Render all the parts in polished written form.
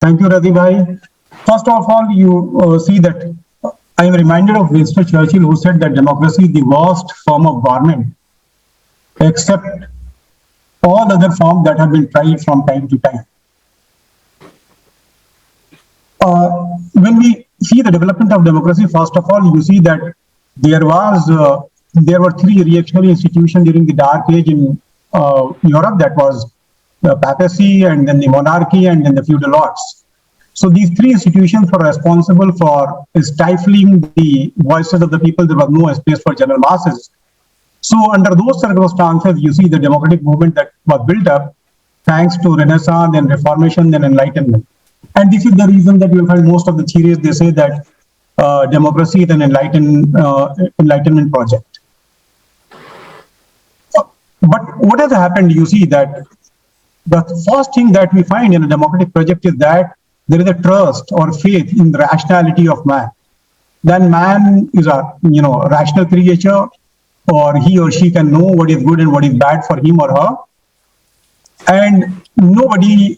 Thank you, Radhi bhai. First of all, you see that I am reminded of Winston Churchill, who said that democracy is the worst form of government, except all other forms that have been tried from time to time. When we see the development of democracy, first of all, you see that there were three reactionary institutions during the Dark Age in Europe. That was the papacy, and then the monarchy, and then the feudal lords. So these three institutions were responsible for stifling the voices of the people. There was no space for general masses. So under those circumstances, you see the democratic movement that was built up thanks to Renaissance, then Reformation, then Enlightenment. And this is the reason that you will find most of the theories, they say that democracy is an Enlightenment project. But what has happened, you see that the first thing that we find in a democratic project is that there is a trust or faith in the rationality of man. Then man is a rational creature, or he or she can know what is good and what is bad for him or her. And nobody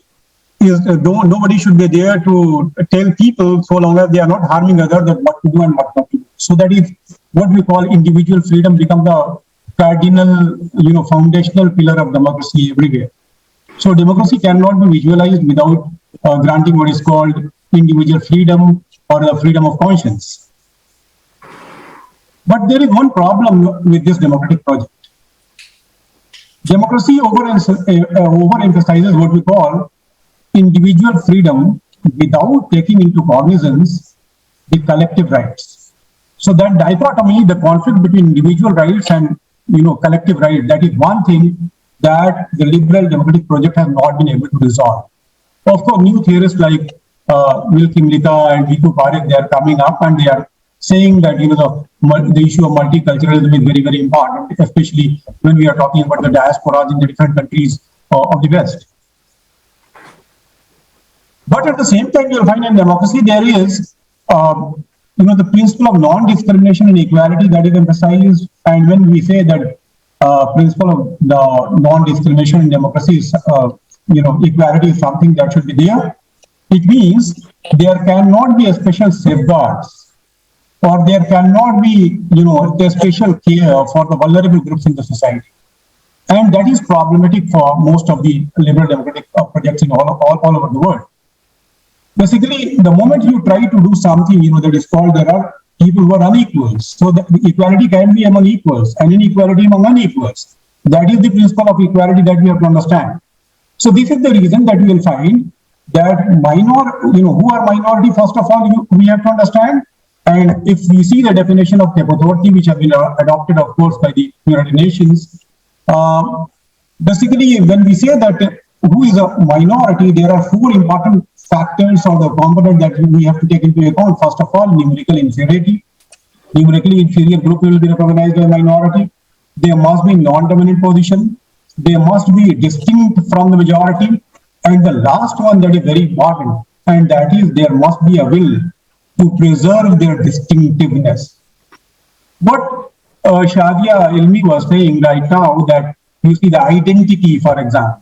should be there to tell people, so long as they are not harming others, that what to do and what not to do. So that is what we call individual freedom become the cardinal, foundational pillar of democracy everywhere. So democracy cannot be visualized without granting what is called individual freedom or the freedom of conscience. But there is one problem with this democratic project. Democracy overemphasizes what we call individual freedom without taking into cognizance the collective rights. So that dichotomy, the conflict between individual rights and collective rights, that is one thing that the liberal democratic project has not been able to resolve. Of course, new theorists like Wilkie Mlika and Viku Parekh, they are coming up and they are saying that the issue of multiculturalism is very, very important, especially when we are talking about the diasporas in the different countries of the West. But at the same time, you'll find in democracy there is, the principle of non-discrimination and equality that is emphasized. And when we say that principle of the non-discrimination in democracy is, equality is something that should be there, it means there cannot be a special safeguards, or there cannot be, a special care for the vulnerable groups in the society. And that is problematic for most of the liberal democratic projects in all over the world. Basically, the moment you try to do something, that is called, there are people who are unequals. So the equality can be among equals and inequality among unequals. That is the principle of equality that we have to understand. So this is the reason that we will find that who are minority, first of all, we have to understand. And if we see the definition of authority, which has been adopted, of course, by the United Nations, basically, when we say that who is a minority, there are four important factors or the component that we have to take into account. First of all, numerical inferiority. Numerically inferior group will be recognized as a minority. There must be non-dominant position. They must be distinct from the majority. And the last one that is very important, and that is there must be a will to preserve their distinctiveness. What Shazia Ilmi was saying right now, that you see the identity, for example.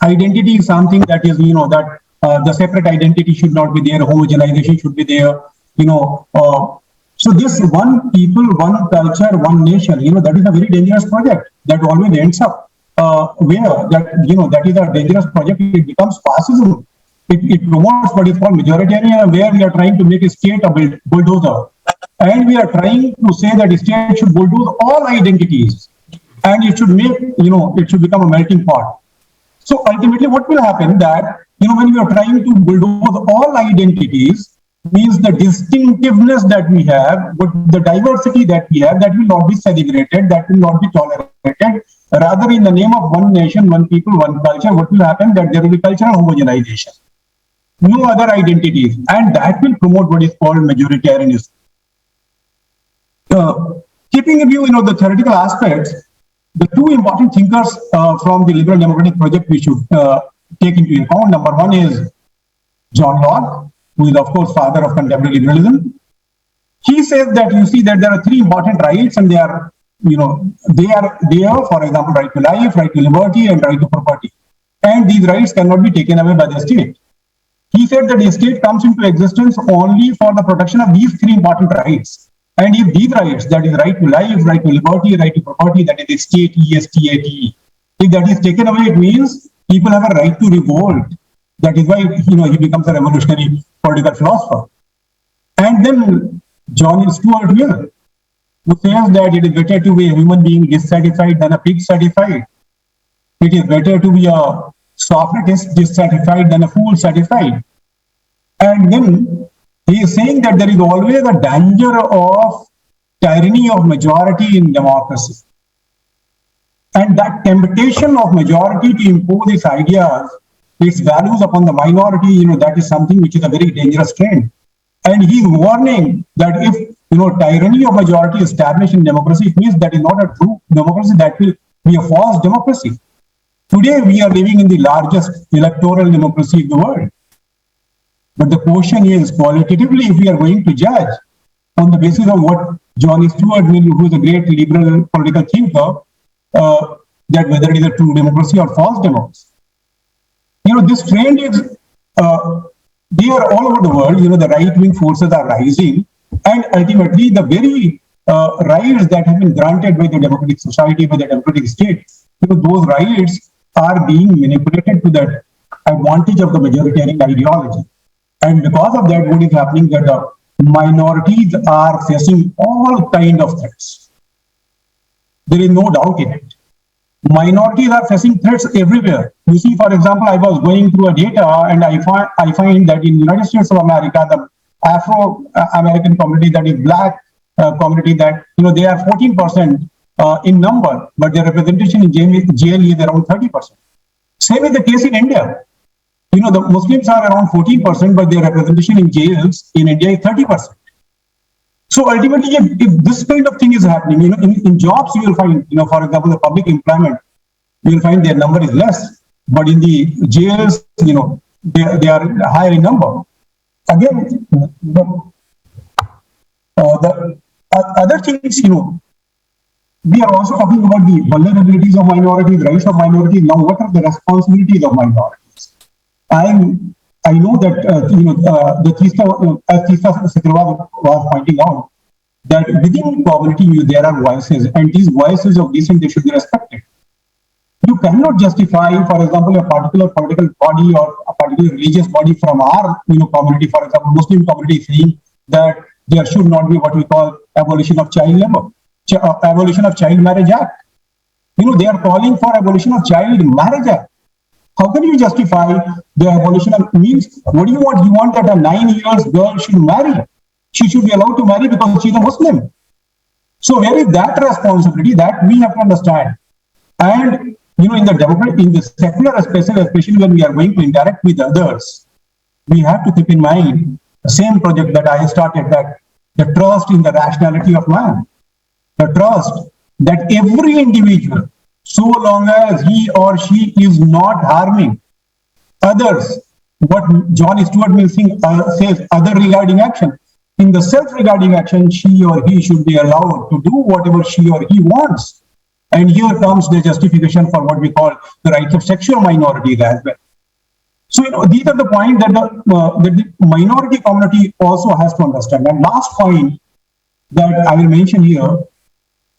Identity is something that is, that the separate identity should not be there, homogenization should be there, so this one people, one culture, one nation, that is a very dangerous project that always ends up that is a dangerous project. It becomes fascism. It promotes what is called majoritarianism, where we are trying to make a state a bulldozer. And we are trying to say that the state should bulldoze all identities. And it should make, it should become a melting pot. So ultimately what will happen that, when we are trying to bulldoze all identities, means the distinctiveness that we have, but the diversity that we have, that will not be segregated, that will not be tolerated. Rather, in the name of one nation, one people, one culture, what will happen that there will be cultural homogenization. No other identities. And that will promote what is called majoritarianism. Keeping in view, the theoretical aspects, the two important thinkers from the liberal democratic project we should take into account. Number one is John Locke, who is, of course, father of contemporary liberalism. He says that you see that there are three important rights, and they are, for example, right to life, right to liberty, and right to property. And these rights cannot be taken away by the state. He said that the state comes into existence only for the protection of these three important rights. And if these rights, that is right to life, right to liberty, right to property, that is state, ESTAT, if that is taken away, it means people have a right to revolt. That is why, he becomes a revolutionary political philosopher. And then John Stuart Mill, who says that it is better to be a human being dissatisfied than a pig satisfied. It is better to be a Socrates dissatisfied than a fool satisfied. And then he is saying that there is always a danger of tyranny of majority in democracy. And that temptation of majority to impose its ideas, its values upon the minority, that is something which is a very dangerous trend. And he is warning that if, tyranny of majority established in democracy, it means that is not a true democracy, that will be a false democracy. Today, we are living in the largest electoral democracy in the world. But the question is, qualitatively, if we are going to judge on the basis of what John Stuart Mill, who is a great liberal political thinker, that whether it is a true democracy or false democracy. This trend is, they are all over the world, the right-wing forces are rising, and ultimately the very rights that have been granted by the democratic society, by the democratic state, those rights are being manipulated to the advantage of the majoritarian ideology. And because of that, what is happening that the minorities are facing all kind of threats. There is no doubt in it. Minorities are facing threats everywhere. You see, for example, I was going through a data and I find that in the United States of America, the Afro-American community, that is black community, that, they are 14% in number, but their representation in jail is around 30%. Same is the case in India. The Muslims are around 14%, but their representation in jails in India is 30%. So ultimately, if this kind of thing is happening, in jobs, you will find, for example, the public employment, you will find their number is less, but in the jails, they are higher in number. Again, the other things, we are also talking about the vulnerabilities of minorities, rights of minorities. Now, what are the responsibilities of minorities? I know that the Teesta, as Teesta Setalvad was pointing out, that within community there are voices, and these voices of dissent, they should be respected. You cannot justify, for example, a particular political body or a particular religious body from our community, for example, Muslim community, saying that there should not be what we call abolition of child labor, abolition of Child Marriage Act. They are calling for abolition of Child Marriage Act. How can you justify the abolition of means? What do you want? You want that a 9-year-old girl should marry. She should be allowed to marry because she's a Muslim. So where is that responsibility? That we have to understand. And in the secular space, especially when we are going to interact with others, we have to keep in mind the same project that I started, that the trust in the rationality of man. The trust that every individual, so long as he or she is not harming others, what John Stuart Mill says, other regarding action. In the self-regarding action, she or he should be allowed to do whatever she or he wants. And here comes the justification for what we call the rights of sexual minorities as well. So, these are the points that the minority community also has to understand. And last point that I will mention here,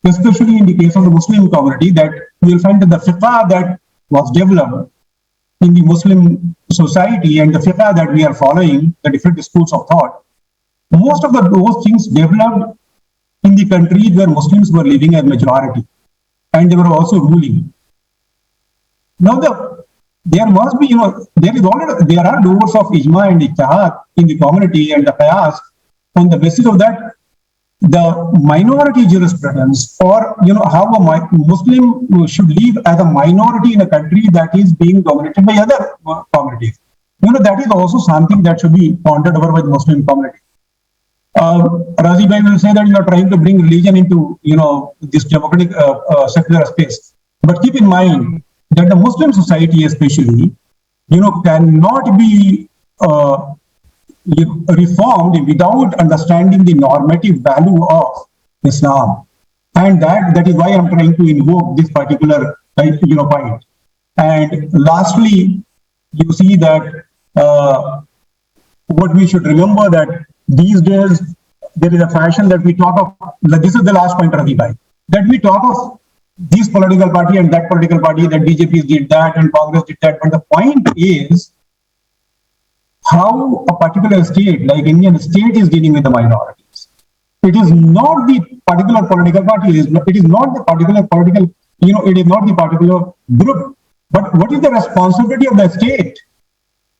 especially in the case of the Muslim community, that you will find that the fiqh that was developed in the Muslim society and the fiqh that we are following, the different schools of thought, most of those things developed in the countries where Muslims were living as majority, and they were also ruling. Now, there must be, there are doors of ijma and ijtihad in the community and the qiyas. On the basis of that, the minority jurisprudence, or how a Muslim should live as a minority in a country that is being dominated by other communities, that is also something that should be pondered over by the Muslim community. Razi Bhai will say that you are trying to bring religion into this democratic secular space, but keep in mind that the Muslim society especially cannot be reformed without understanding the normative value of Islam, and that is why I'm trying to invoke this particular point. And lastly, you see that what we should remember that these days there is a fashion that we talk of, this is the last point, Ravi bhai, that we talk of this political party and that political party, that BJP did that and Congress did that. But the point is how a particular state, like Indian state, is dealing with the minorities. It is not the particular political party, it is not the particular political, it is not the particular group. But what is the responsibility of the state?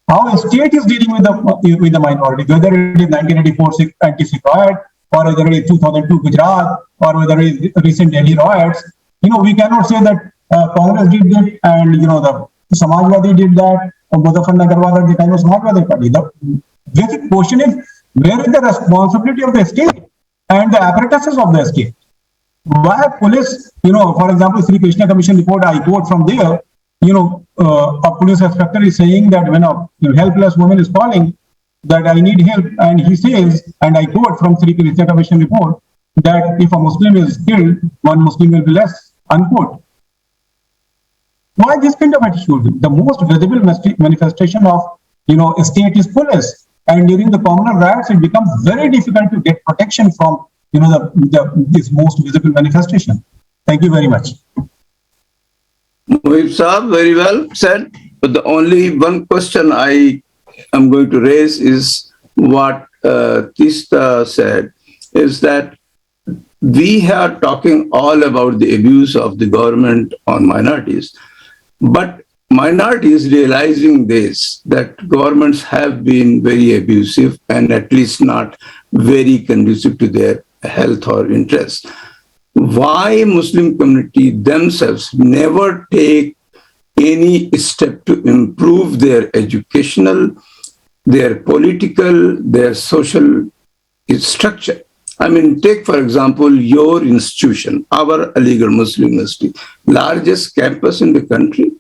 How a state is dealing with the minority, whether it is 1984 anti-Sikh riot, or whether it is 2002 Gujarat, or whether it is recent Delhi riots. We cannot say that Congress did it and the Samajwadi did that, or Muzaffarnagar the kind of Samajwadi party. The basic question is, where is the responsibility of the state and the apparatuses of the state? Why police, for example, Sri Krishna Commission report, I quote from there, a police inspector is saying that when a helpless woman is calling that I need help, and he says, and I quote from Sri Krishna Commission report, that if a Muslim is killed, one Muslim will be less, unquote. Why this kind of attitude? The most visible manifestation of a state is police, and during the communal riots, it becomes very difficult to get protection from this most visible manifestation. Thank you very much. Mohib Saab, very well said. But the only one question I am going to raise is what Teesta said, is that we are talking all about the abuse of the government on minorities, but minorities realizing this, that governments have been very abusive and at least not very conducive to their health or interests. Why Muslim community themselves never take any step to improve their educational, their political, their social structure? I mean, take for example your institution, our Aligarh Muslim University, largest campus in the country,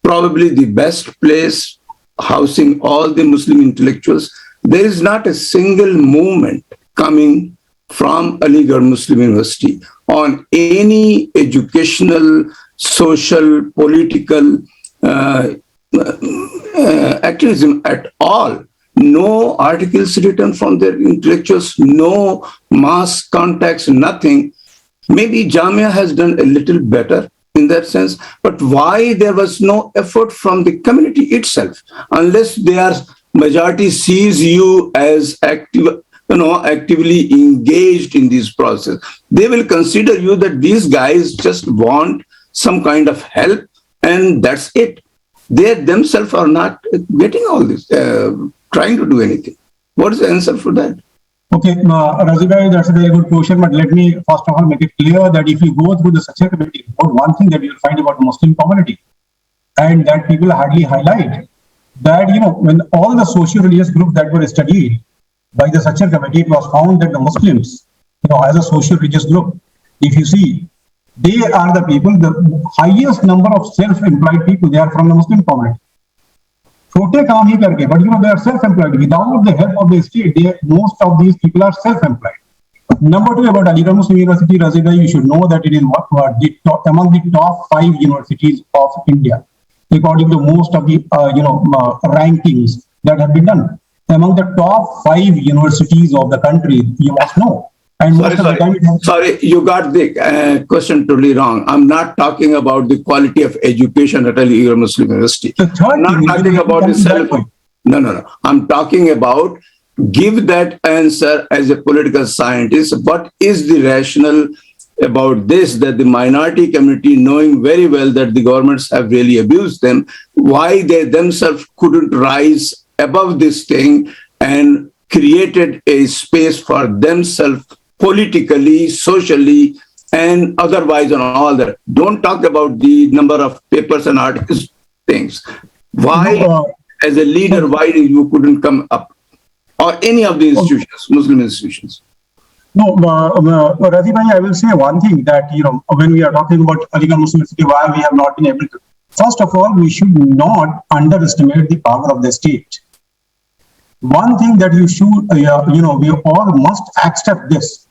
probably the best place housing all the Muslim intellectuals. There is not a single movement coming from Aligarh Muslim University on any educational, social, political activism at all. No articles written from their intellectuals, no mass contacts, nothing. Maybe Jamia has done a little better in that sense, but why there was no effort from the community itself? Unless their majority sees you as active, actively engaged in this process, they will consider you that these guys just want some kind of help and that's it. They themselves are not getting all this, trying to do anything. What is the answer for that? Okay, Razibhai, that's a very good question, but let me first of all make it clear that if you go through the Secy committee report, one thing that you will find about the Muslim community, and that people hardly highlight, that, when all the socio-religious groups that were studied by the Secy committee, it was found that the Muslims, as a socio-religious group, if you see, they are the people, the highest number of self-employed people, they are from the Muslim community. But they are self-employed. Without the help of the state, most of these people are self-employed. Number two, about Aligarh Muslim University, Razibhai, you should know that it is among the top 5 universities of India, according to most of the rankings that have been done. Among the top 5 universities of the country, you must know. And sorry, you got the question totally wrong. I'm not talking about the quality of education at Aligarh Muslim University. I'm not talking about the self. No. I'm talking about, give that answer as a political scientist. What is the rationale about this, that the minority community, knowing very well that the governments have really abused them, why they themselves couldn't rise above this thing and created a space for themselves politically, socially, and otherwise on all that? Don't talk about the number of papers and articles, things. Why, as a leader, why you couldn't come up? Or any of the institutions, Muslim institutions? No, Razibhai, I will say one thing that, when we are talking about Aligarh Muslim University, why we have not been able to. First of all, we should not underestimate the power of the state. One thing that you should, we all must accept this,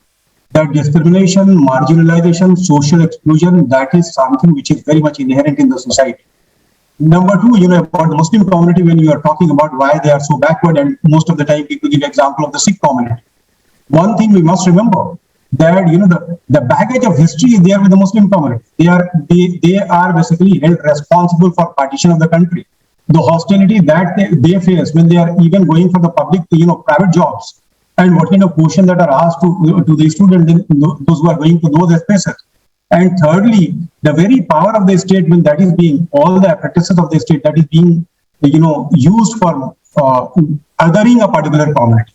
that discrimination, marginalization, social exclusion, that is something which is very much inherent in the society. Number two, about the Muslim community, when you are talking about why they are so backward, and most of the time people give example of the Sikh community. One thing we must remember that the baggage of history is there with the Muslim community. They are basically held responsible for partition of the country. The hostility that they face when they are even going for the public, private jobs, and what kind of question that are asked to the students, those who are going to those spaces. And thirdly, the very power of the state, when that is being, all the apparatuses of the state that is being, used for othering a particular community.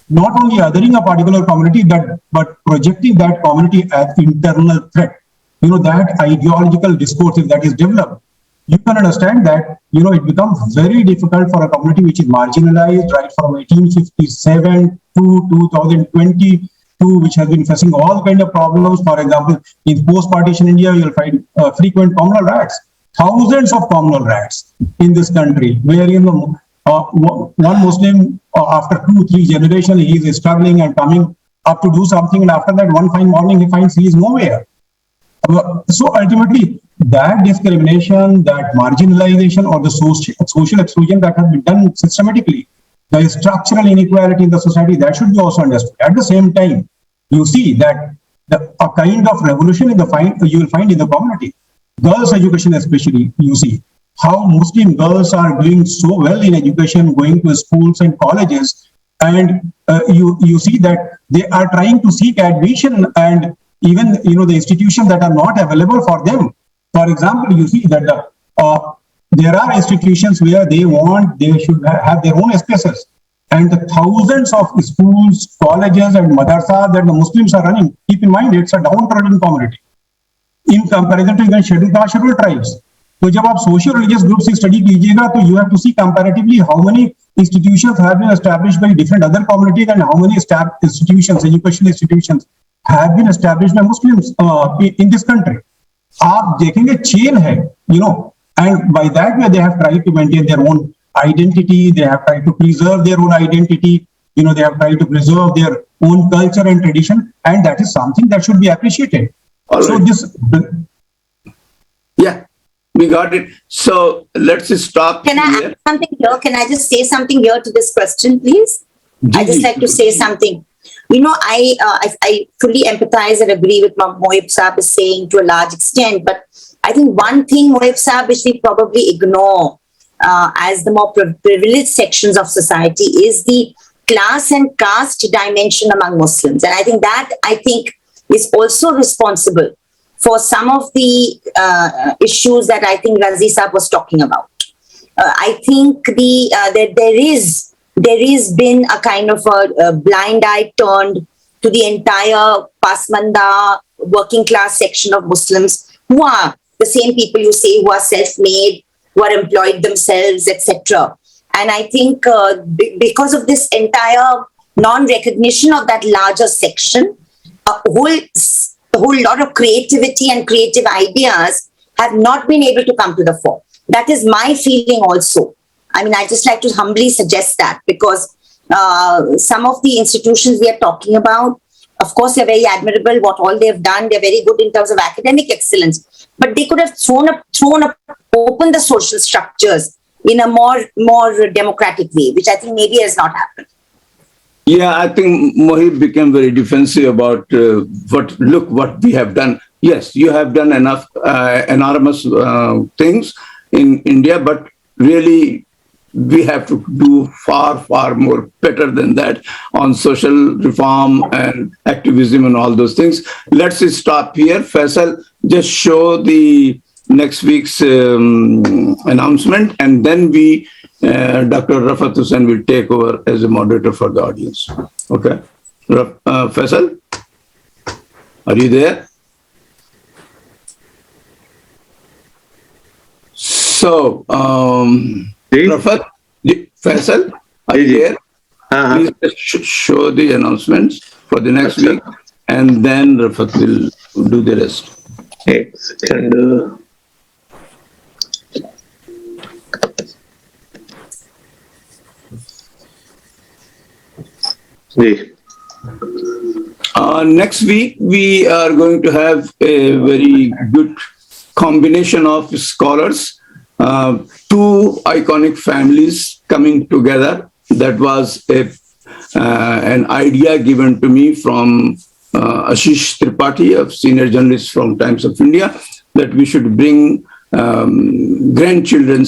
Not only othering a particular community, but projecting that community as internal threat. That ideological discourse, if that is developed, you can understand that, it becomes very difficult for a community which is marginalized right from 1857 to 2022, which has been facing all kind of problems. For example, in post-partition India, you'll find frequent communal riots, thousands of communal riots in this country, where one Muslim after 2-3 generations, he is struggling and coming up to do something, and after that, one fine morning, he finds he is nowhere. So ultimately, that discrimination, that marginalization, or the social exclusion that has been done systematically, the structural inequality in the society, that should be also understood. At the same time, you see that a kind of revolution you will find in the community. Girls' education especially, you see how Muslim girls are doing so well in education, going to schools and colleges, and you see that they are trying to seek admission, and even the institutions that are not available for them. For example, you see that there are institutions where they should have their own spaces, and the thousands of schools, colleges, and madrasas that the Muslims are running. Keep in mind, it's a downtrodden community in comparison to even scheduled caste, scheduled tribes. So, जब आप social religious groups की study कीजिएगा, तो you have to see comparatively how many institutions have been established by different other communities and how many institutions, education institutions, have been established by Muslims in this country. आप देखेंगे chain है, and by that way they have tried to maintain their own identity, they have tried to preserve their own identity, they have tried to preserve their own culture and tradition, and that is something that should be appreciated. All so right. Yeah, we got it. So let's stop. Can I add something here? Can I just say something here to this question, please? I just like to say something. I fully empathize and agree with what Mohib Saab is saying to a large extent, but I think one thing, Mohib Saab, which we probably ignore as the more privileged sections of society is the class and caste dimension among Muslims. And I think that, is also responsible for some of the issues that I think Razi Saab was talking about. I think there is been a kind of a blind eye turned to the entire Pasmanda working class section of Muslims, who are the same people you say who are self-made, who are employed themselves, etc. And I think because of this entire non-recognition of that larger section, a whole lot of creativity and creative ideas have not been able to come to the fore. That is my feeling also. I mean, I just like to humbly suggest that, because some of the institutions we are talking about, of course, they're very admirable, what all they've done. They're very good in terms of academic excellence, but they could have opened the social structures in a more democratic way, which I think maybe has not happened. Yeah, I think Mohib became very defensive about what we have done. Yes, you have done enough enormous things in India, but really we have to do far, far more better than that on social reform and activism and all those things. Let's stop here. Faisal, just show the next week's announcement, and then Dr. Rafat Hussain will take over as a moderator for the audience. Okay. Faisal, are you there? So, Rafat, Faisal, are you there? Please just show the announcements for the next week, and then Rafat will do the rest. And next week, we are going to have a very good combination of scholars two iconic families coming together. That was an idea given to me from Ashish Tripathi, a senior journalist from Times of India, that we should bring grandchildren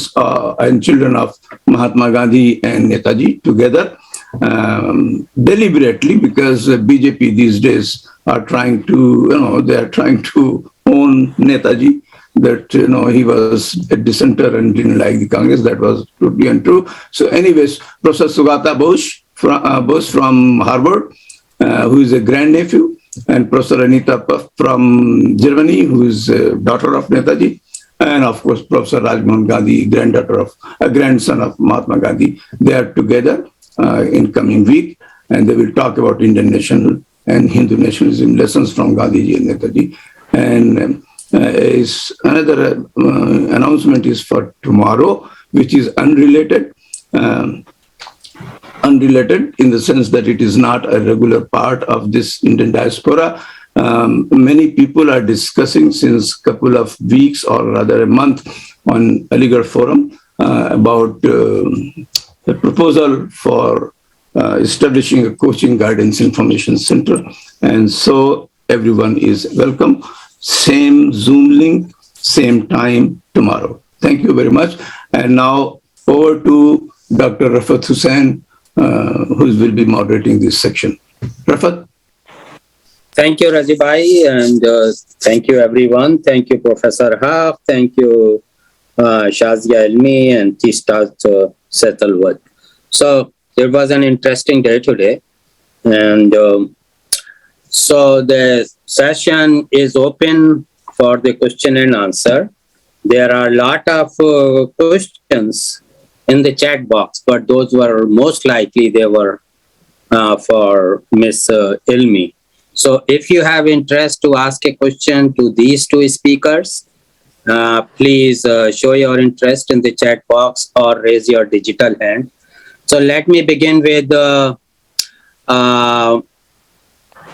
and children of Mahatma Gandhi and Netaji together deliberately, because BJP these days are trying to, they are trying to own Netaji, that, he was a dissenter and didn't like the Congress. That was totally untrue. So anyways, Professor Sugata Bose from Harvard, who is a grandnephew, and Professor Anita Puff from Germany, who is a daughter of Netaji, and of course, Professor Rajmohan Gandhi, grandson of Mahatma Gandhi. They are together in coming week, and they will talk about Indian national and Hindu nationalism, lessons from Gandhiji and Netaji. And is another announcement is for tomorrow, which is unrelated. Unrelated in the sense that it is not a regular part of this Indian diaspora. Many people are discussing since a couple of weeks or rather a month on Aligarh Forum about the proposal for establishing a coaching guidance information center. And so everyone is welcome. Same Zoom link, same time tomorrow. Thank you very much. And now over to Dr. Rafat Hussain, who will be moderating this section. Rafat. Thank you, Rajibai, and thank you, everyone. Thank you, Professor Haque. Thank you, Shazia, Ilmi, and Teesta, Setalvad. So it was an interesting day today, and so the session is open for the question and answer. There are a lot of questions in the chat box, but those were most likely they were for Miss Ilmi. So if you have interest to ask a question to these two speakers, please show your interest in the chat box or raise your digital hand. So let me begin with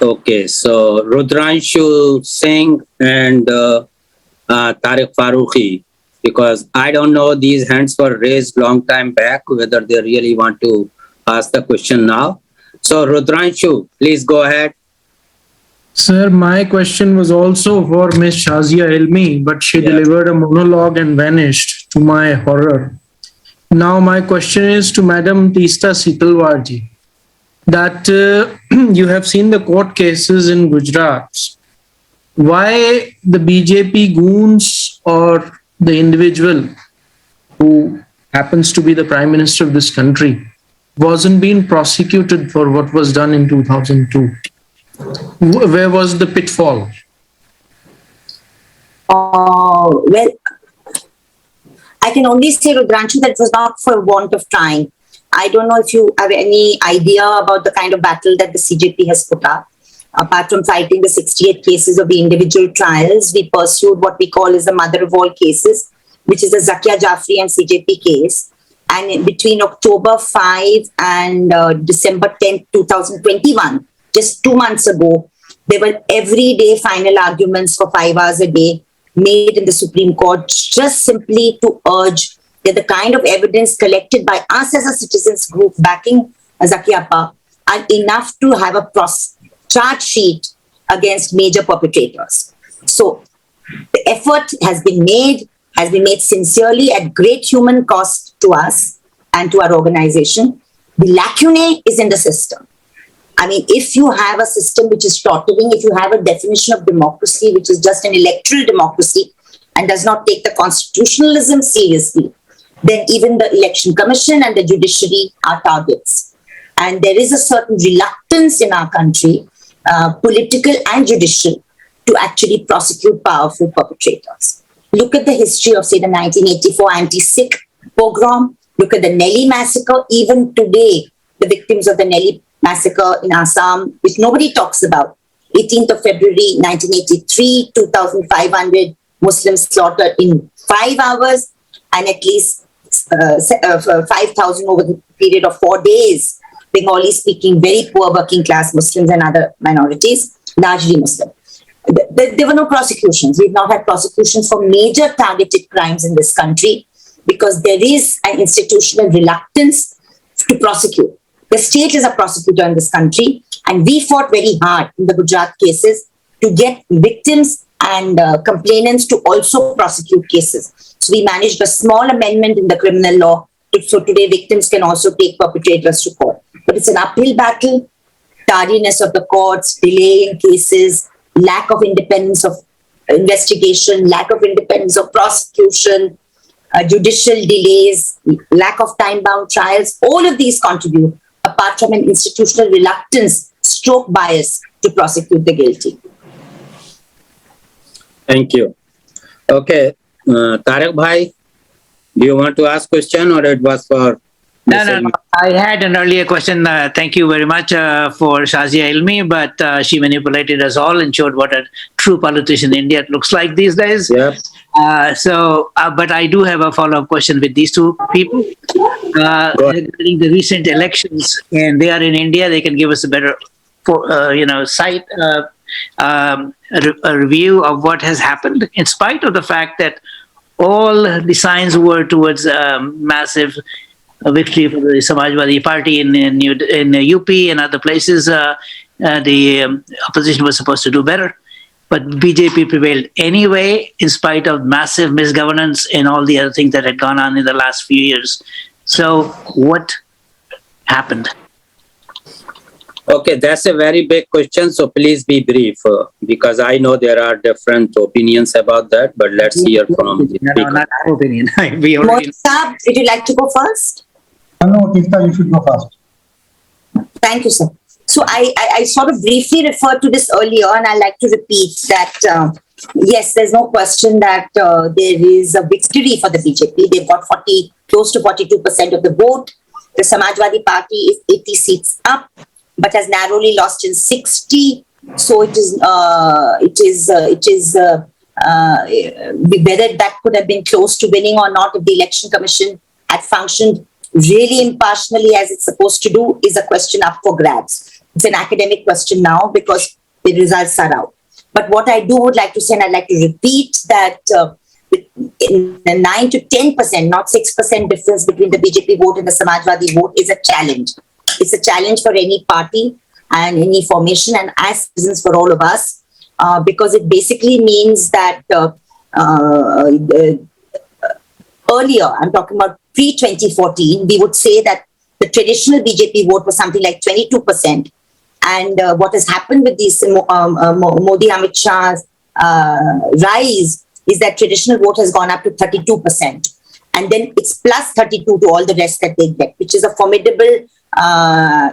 okay, so Rudranshu Singh and Tariq Farooqi, because I don't know, these hands were raised long time back, whether they really want to ask the question now. So Rudranshu, please go ahead. Sir, my question was also for Miss Shazia Ilmi, but she delivered a monologue and vanished, to my horror. Now my question is to Madam Teesta Setalvad ji, that you have seen the court cases in Gujarat. Why the BJP goons or the individual who happens to be the Prime Minister of this country wasn't being prosecuted for what was done in 2002? Where was the pitfall? Well, I can only say, Rudranshu, that it was not for want of trying. I don't know if you have any idea about the kind of battle that the CJP has put up. Apart from fighting the 68 cases of the individual trials, we pursued what we call is the mother of all cases, which is the Zakia Jafri and CJP case. And in between October 5 and December 10, 2021, just 2 months ago, there were everyday final arguments for 5 hours a day made in the Supreme Court, just simply to urge that the kind of evidence collected by us as a citizens group backing Zakia Appa are enough to have a charge sheet against major perpetrators. So the effort has been made sincerely at great human cost to us and to our organization. The lacunae is in the system. I mean, if you have a system which is tottering, if you have a definition of democracy which is just an electoral democracy and does not take the constitutionalism seriously, then even the Election Commission and the judiciary are targets. And there is a certain reluctance in our country, political and judicial, to actually prosecute powerful perpetrators. Look at the history of, say, the 1984 anti-Sikh pogrom. Look at the Nelly massacre. Even today, the victims of the Nelly massacre in Assam, which nobody talks about. 18th of February, 1983, 2,500 Muslims slaughtered in 5 hours, and at least 5,000 over the period of 4 days, Bengali-speaking, very poor working-class Muslims and other minorities, largely Muslim. There were no prosecutions. We've not had prosecutions for major targeted crimes in this country. because there is an institutional reluctance to prosecute. The state is a prosecutor in this country, and we fought very hard in the Gujarat cases to get victims and complainants to also prosecute cases. So we managed a small amendment in the criminal law, so today victims can also take perpetrators to court. But it's an uphill battle. Tardiness of the courts, delay in cases, lack of independence of investigation, lack of independence of prosecution, judicial delays, lack of time-bound trials, all of these contribute, apart from an institutional reluctance, stroke bias, to prosecute the guilty. Thank you. Okay, Tarak Bhai, do you want to ask question or it was for? No. I had an earlier question. Thank you very much for Shazia Ilmi, but she manipulated us all and showed what a true politician in India looks like these days. Yep. But I do have a follow-up question with these two people. Regarding the recent elections, and they are in India, they can give us a better, a review of what has happened, in spite of the fact that all the signs were towards massive victory for the Samajwadi Party in UP and other places. The opposition was supposed to do better, but BJP prevailed anyway, in spite of massive misgovernance and all the other things that had gone on in the last few years. So what happened? Okay, that's a very big question. So please be brief, because I know there are different opinions about that. But let's hear from the speaker. No, not our opinion. We already. Mohib, would you like to go first? No, Teesta, you should go first. Thank you, sir. So I sort of briefly referred to this earlier, and I'd like to repeat that, yes, there's no question that there is a victory for the BJP. They've got close to 42% of the vote. The Samajwadi Party is 80 seats up, but has narrowly lost in 60. So it is whether that could have been close to winning or not, if the Election Commission had functioned really impartially as it's supposed to do, is a question up for grabs. It's an academic question now because the results are out. But what I would like to say, and I'd like to repeat, that in the 9 to 10%, not 6% difference between the BJP vote and the Samajwadi vote is a challenge. It's a challenge for any party and any formation, and as citizens for all of us, because it basically means that earlier, I'm talking about pre-2014, we would say that the traditional BJP vote was something like 22%. And what has happened with these Modi Amit Shah's rise is that traditional vote has gone up to 32%. And then it's plus 32 to all the rest that they get, which is a formidable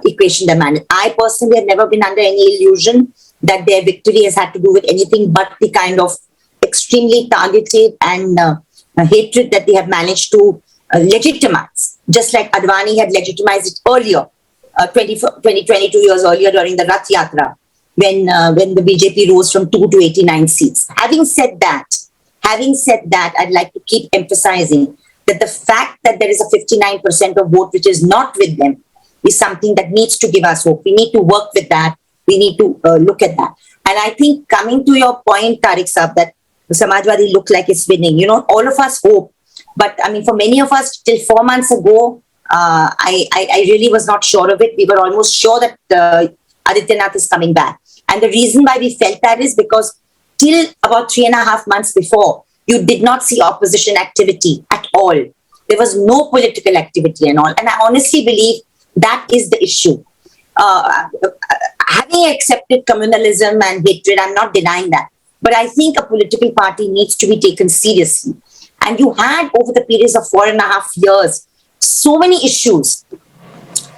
equation they manage. I personally have never been under any illusion that their victory has had to do with anything but the kind of extremely targeted and hatred that they have managed to legitimize, just like Advani had legitimized it earlier, 22 years earlier during the Rath Yatra, when the BJP rose from 2 to 89 seats. Having said that, I'd like to keep emphasizing that the fact that there is a 59% of vote which is not with them is something that needs to give us hope. We need to work with that. We need to look at that. And I think, coming to your point, Tariq Saab, that the Samajwadi look like it's winning, all of us hope. But I mean, for many of us, till 4 months ago, I really was not sure of it. We were almost sure that Adityanath is coming back. And the reason why we felt that is because till about 3.5 months before, you did not see opposition activity at all. There was no political activity and all. And I honestly believe that is the issue. Having accepted communalism and hatred, I'm not denying that. But I think a political party needs to be taken seriously. And you had, over the periods of 4.5 years, so many issues,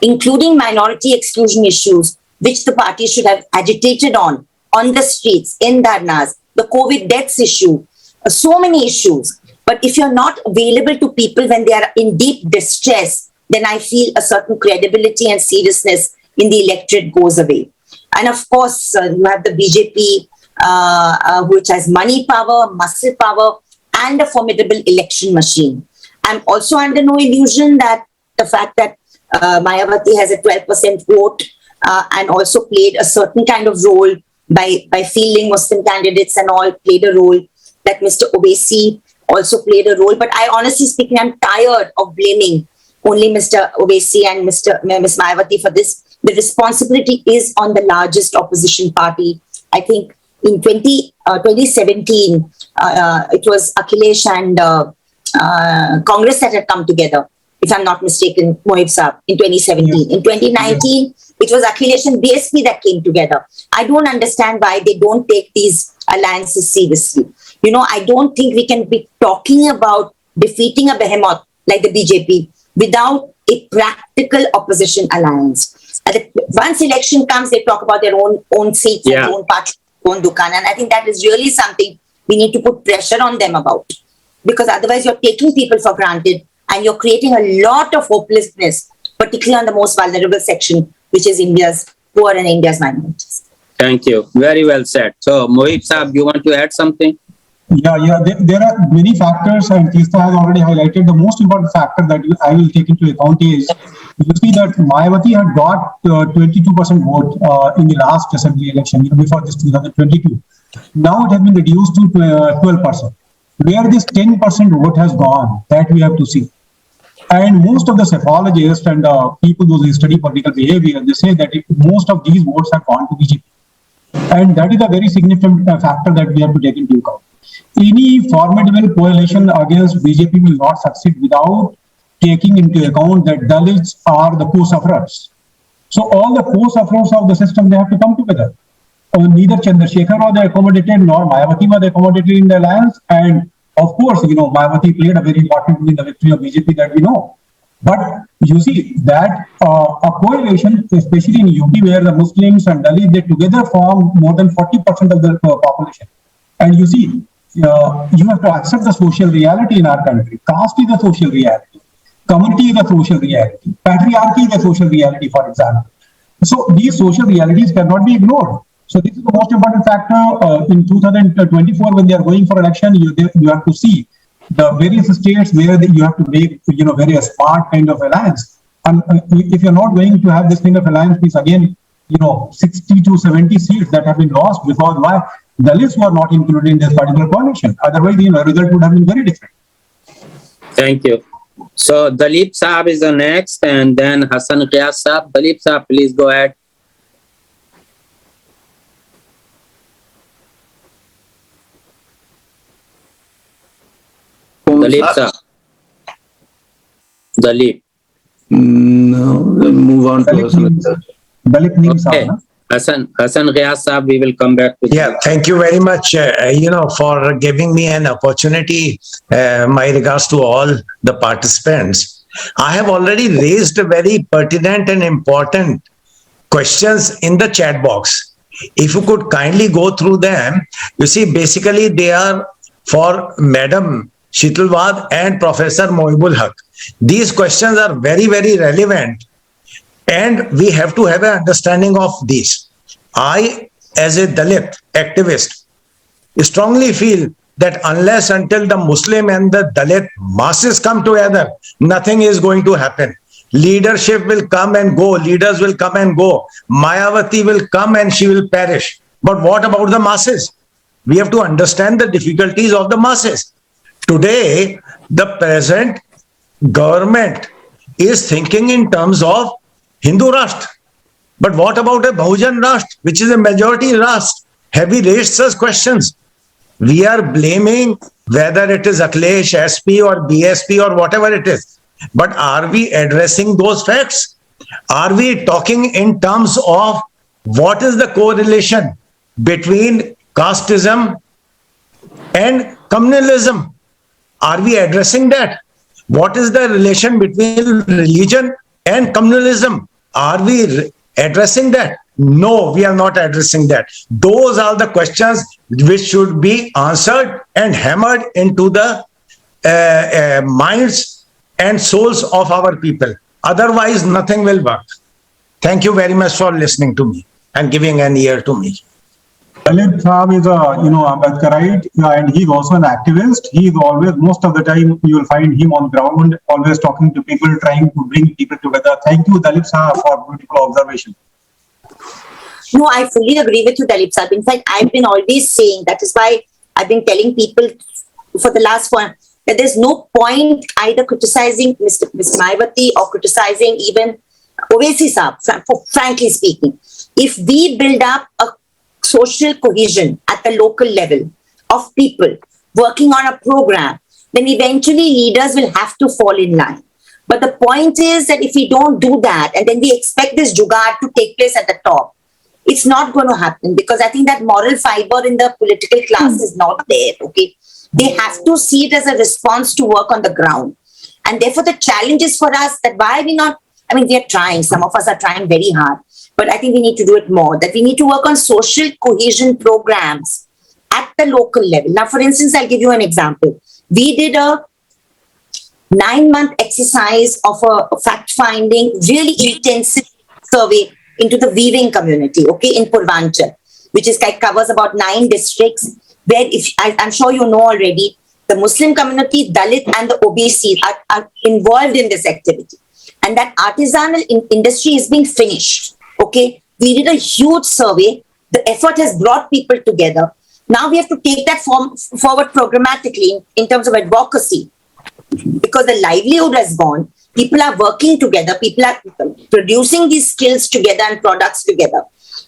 including minority exclusion issues, which the party should have agitated on the streets, in dharnas, the COVID deaths issue, so many issues. But if you're not available to people when they are in deep distress, then I feel a certain credibility and seriousness in the electorate goes away. And of course, you have the BJP, which has money power, muscle power, and a formidable election machine. I'm also under no illusion that the fact that Mayawati has a 12% vote and also played a certain kind of role by fielding Muslim candidates and all, played a role, that Mr. Owaisi also played a role. But I honestly speaking, I'm tired of blaming only Mr. Owaisi and Ms. Mayawati for this. The responsibility is on the largest opposition party. I think in 2017, it was Akhilesh and Congress that had come together, if I'm not mistaken, Mohib Saab, in 2017. In 2019, it was Akhilesh and BSP that came together. I don't understand why they don't take these alliances seriously. I don't think we can be talking about defeating a behemoth like the BJP without a practical opposition alliance. Once election comes, they talk about their own seats and own party, own dukan. And I think that is really something we need to put pressure on them about. Because otherwise you're taking people for granted and you're creating a lot of hopelessness, particularly on the most vulnerable section, which is India's poor and India's minorities. Thank you. Very well said. So, Mohib Saab, you want to add something? Yeah. There are many factors, and Teesta has already highlighted. The most important factor that I will take into account is, you see that Mayawati had got 22% vote in the last assembly election, before this 2022. Now it has been reduced to 12%. Where this 10% vote has gone, that we have to see. And most of the psephologists and people who study political behavior, they say that most of these votes have gone to BJP. And that is a very significant factor that we have to take into account. Any formidable coalition against BJP will not succeed without taking into account that Dalits are the co-sufferers. So all the co-sufferers of the system, they have to come together. Neither Chandrasekhar was accommodated nor Mayawati was accommodated in the alliance. And of course, Mayawati played a very important role in the victory of BJP, that we know. But you see that a coalition, especially in UP, where the Muslims and Dalits, they together form more than 40% of the population. And you see, you have to accept the social reality in our country. Caste is a social reality. Community is a social reality. Patriarchy is a social reality, for example. So these social realities cannot be ignored. So this is the most important factor in 2024 when they are going for election. You have to see the various states where you have to make very smart kind of alliance. And if you're not going to have this kind of alliance, please again 60 to 70 seats that have been lost because why? Dalits were not included in this particular coalition. Otherwise, the result would have been very different. Thank you. So Dalip Saab is the next, and then Hassan Qiyas Saab. Dalip Saab, please go ahead. Dalip Saab. Dalip. No, then move on to Dalit Neem Okay. Saab. Hassan Qiyas Saab, we will come back to Yeah, thank you very much, for giving me an opportunity. My regards to all the participants. I have already raised very pertinent and important questions in the chat box. If you could kindly go through them, you see, basically they are for Madam Setalvad and Professor Mohibul Haque. These questions are very, very relevant, and we have to have an understanding of these. I, as a Dalit activist, strongly feel that unless until the Muslim and the Dalit masses come together, nothing is going to happen. Leadership will come and go, leaders will come and go. Mayawati will come and she will perish. But what about the masses? We have to understand the difficulties of the masses. Today, the present government is thinking in terms of Hindu Rashtra. But what about a Bahujan Rashtra, which is a majority Rashtra? Have we raised such questions? We are blaming whether it is Akhilesh, SP or BSP or whatever it is. But are we addressing those facts? Are we talking in terms of what is the correlation between casteism and communalism? Are we addressing that? What is the relation between religion and communalism? Are we addressing that? No, we are not addressing that. Those are the questions which should be answered and hammered into the minds and souls of our people. Otherwise, nothing will work. Thank you very much for listening to me and giving an ear to me. Dalit Saab is Ambedkarite, and he's also an activist. He's always, most of the time, you will find him on ground, always talking to people, trying to bring people together. Thank you, Dalit Saab, for beautiful observation. No, I fully agree with you, Dalip Saab. In fact, I've been always saying, that is why I've been telling people for the last one, that there's no point either criticizing Ms. Mayawati or criticizing even Owaisi Saab, frankly speaking. If we build up a social cohesion at the local level of people working on a program, then eventually leaders will have to fall in line. But the point is that if we don't do that and then we expect this jugaad to take place at the top, it's not going to happen, because I think that moral fiber in the political class is not there. Okay, they have to see it as a response to work on the ground. And therefore the challenge is for us that why are we not, I mean, we are trying, some of us are trying very hard, but I think we need to do it more, that we need to work on social cohesion programs at the local level. Now, for instance, I'll give you an example. We did a 9-month exercise of a fact-finding, really intensive survey into the weaving community, okay, in Purvanchal, which is covers about 9 districts, where I'm sure you know already, the Muslim community, Dalit and the OBC are involved in this activity. And that artisanal industry is being finished, okay. We did a huge survey. The effort has brought people together. Now we have to take that forward programmatically in terms of advocacy, because the livelihood has gone. People are working together. People are producing these skills together and products together.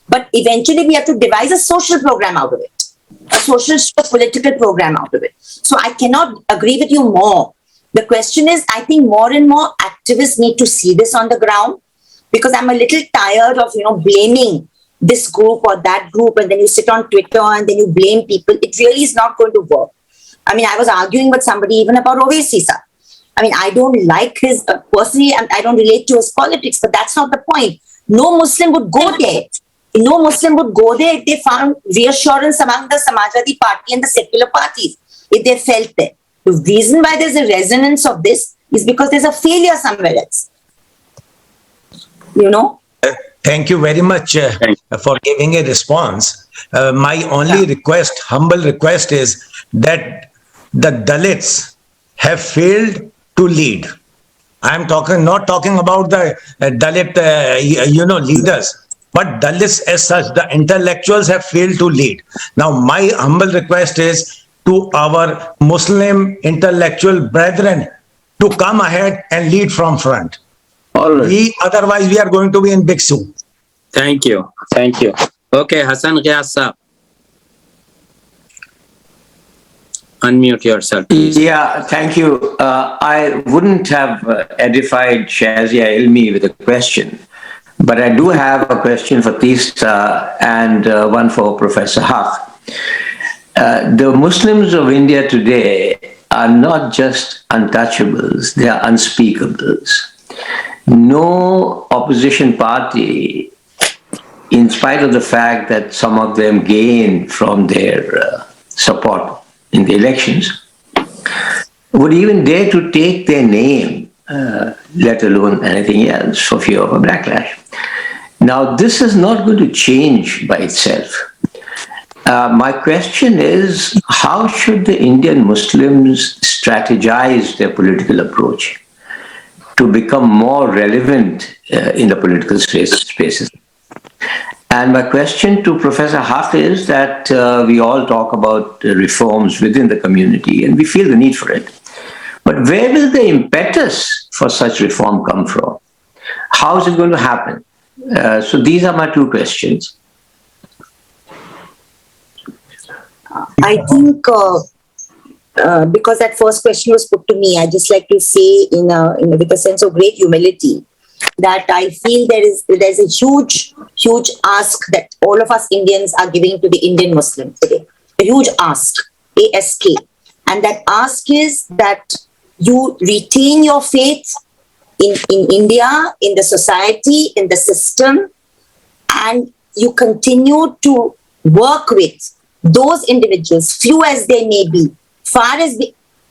But eventually we have to devise a social program out of it, a social political program out of it. So I cannot agree with you more. The question is, I think more and more activists need to see this on the ground, because I'm a little tired of, blaming this group or that group, and then you sit on Twitter and then you blame people. It really is not going to work. I mean, I was arguing with somebody even about Owaisi Saab. I mean, I don't like his, personally, I don't relate to his politics, but that's not the point. No Muslim would go there. No Muslim would go there if they found reassurance among the Samajwadi Party and the secular parties, if they felt there. The reason why there's a resonance of this is because there's a failure somewhere else. Thank you very much for giving a response. My only request, humble request, is that the Dalits have failed to lead. I'm not talking about the Dalit, leaders, but Dalits as such, the intellectuals have failed to lead. Now, my humble request is to our Muslim intellectual brethren to come ahead and lead from front. All right. Otherwise, we are going to be in big soup. Thank you. Thank you. Okay, Hassan Ghiyas Saab. Unmute yourself, please. Yeah, thank you. I wouldn't have edified Shazia Ilmi with a question, but I do have a question for Teesta and one for Professor Haque. The Muslims of India today are not just untouchables, they are unspeakables. No opposition party, in spite of the fact that some of them gained from their support in the elections, would even dare to take their name, let alone anything else, for fear of a backlash. Now, this is not going to change by itself. My question is, how should the Indian Muslims strategize their political approach to become more relevant in the political spaces? And my question to Professor Haque is that we all talk about reforms within the community and we feel the need for it. But where will the impetus for such reform come from? How is it going to happen? So these are my 2 questions. I think because that first question was put to me, I just like to say with a sense of great humility that I feel there's a huge ask that all of us Indians are giving to the Indian Muslim today. A huge ask, ASK. And that ask is that you retain your faith in India, in the society, in the system, and you continue to work with those individuals, few as they may be, far as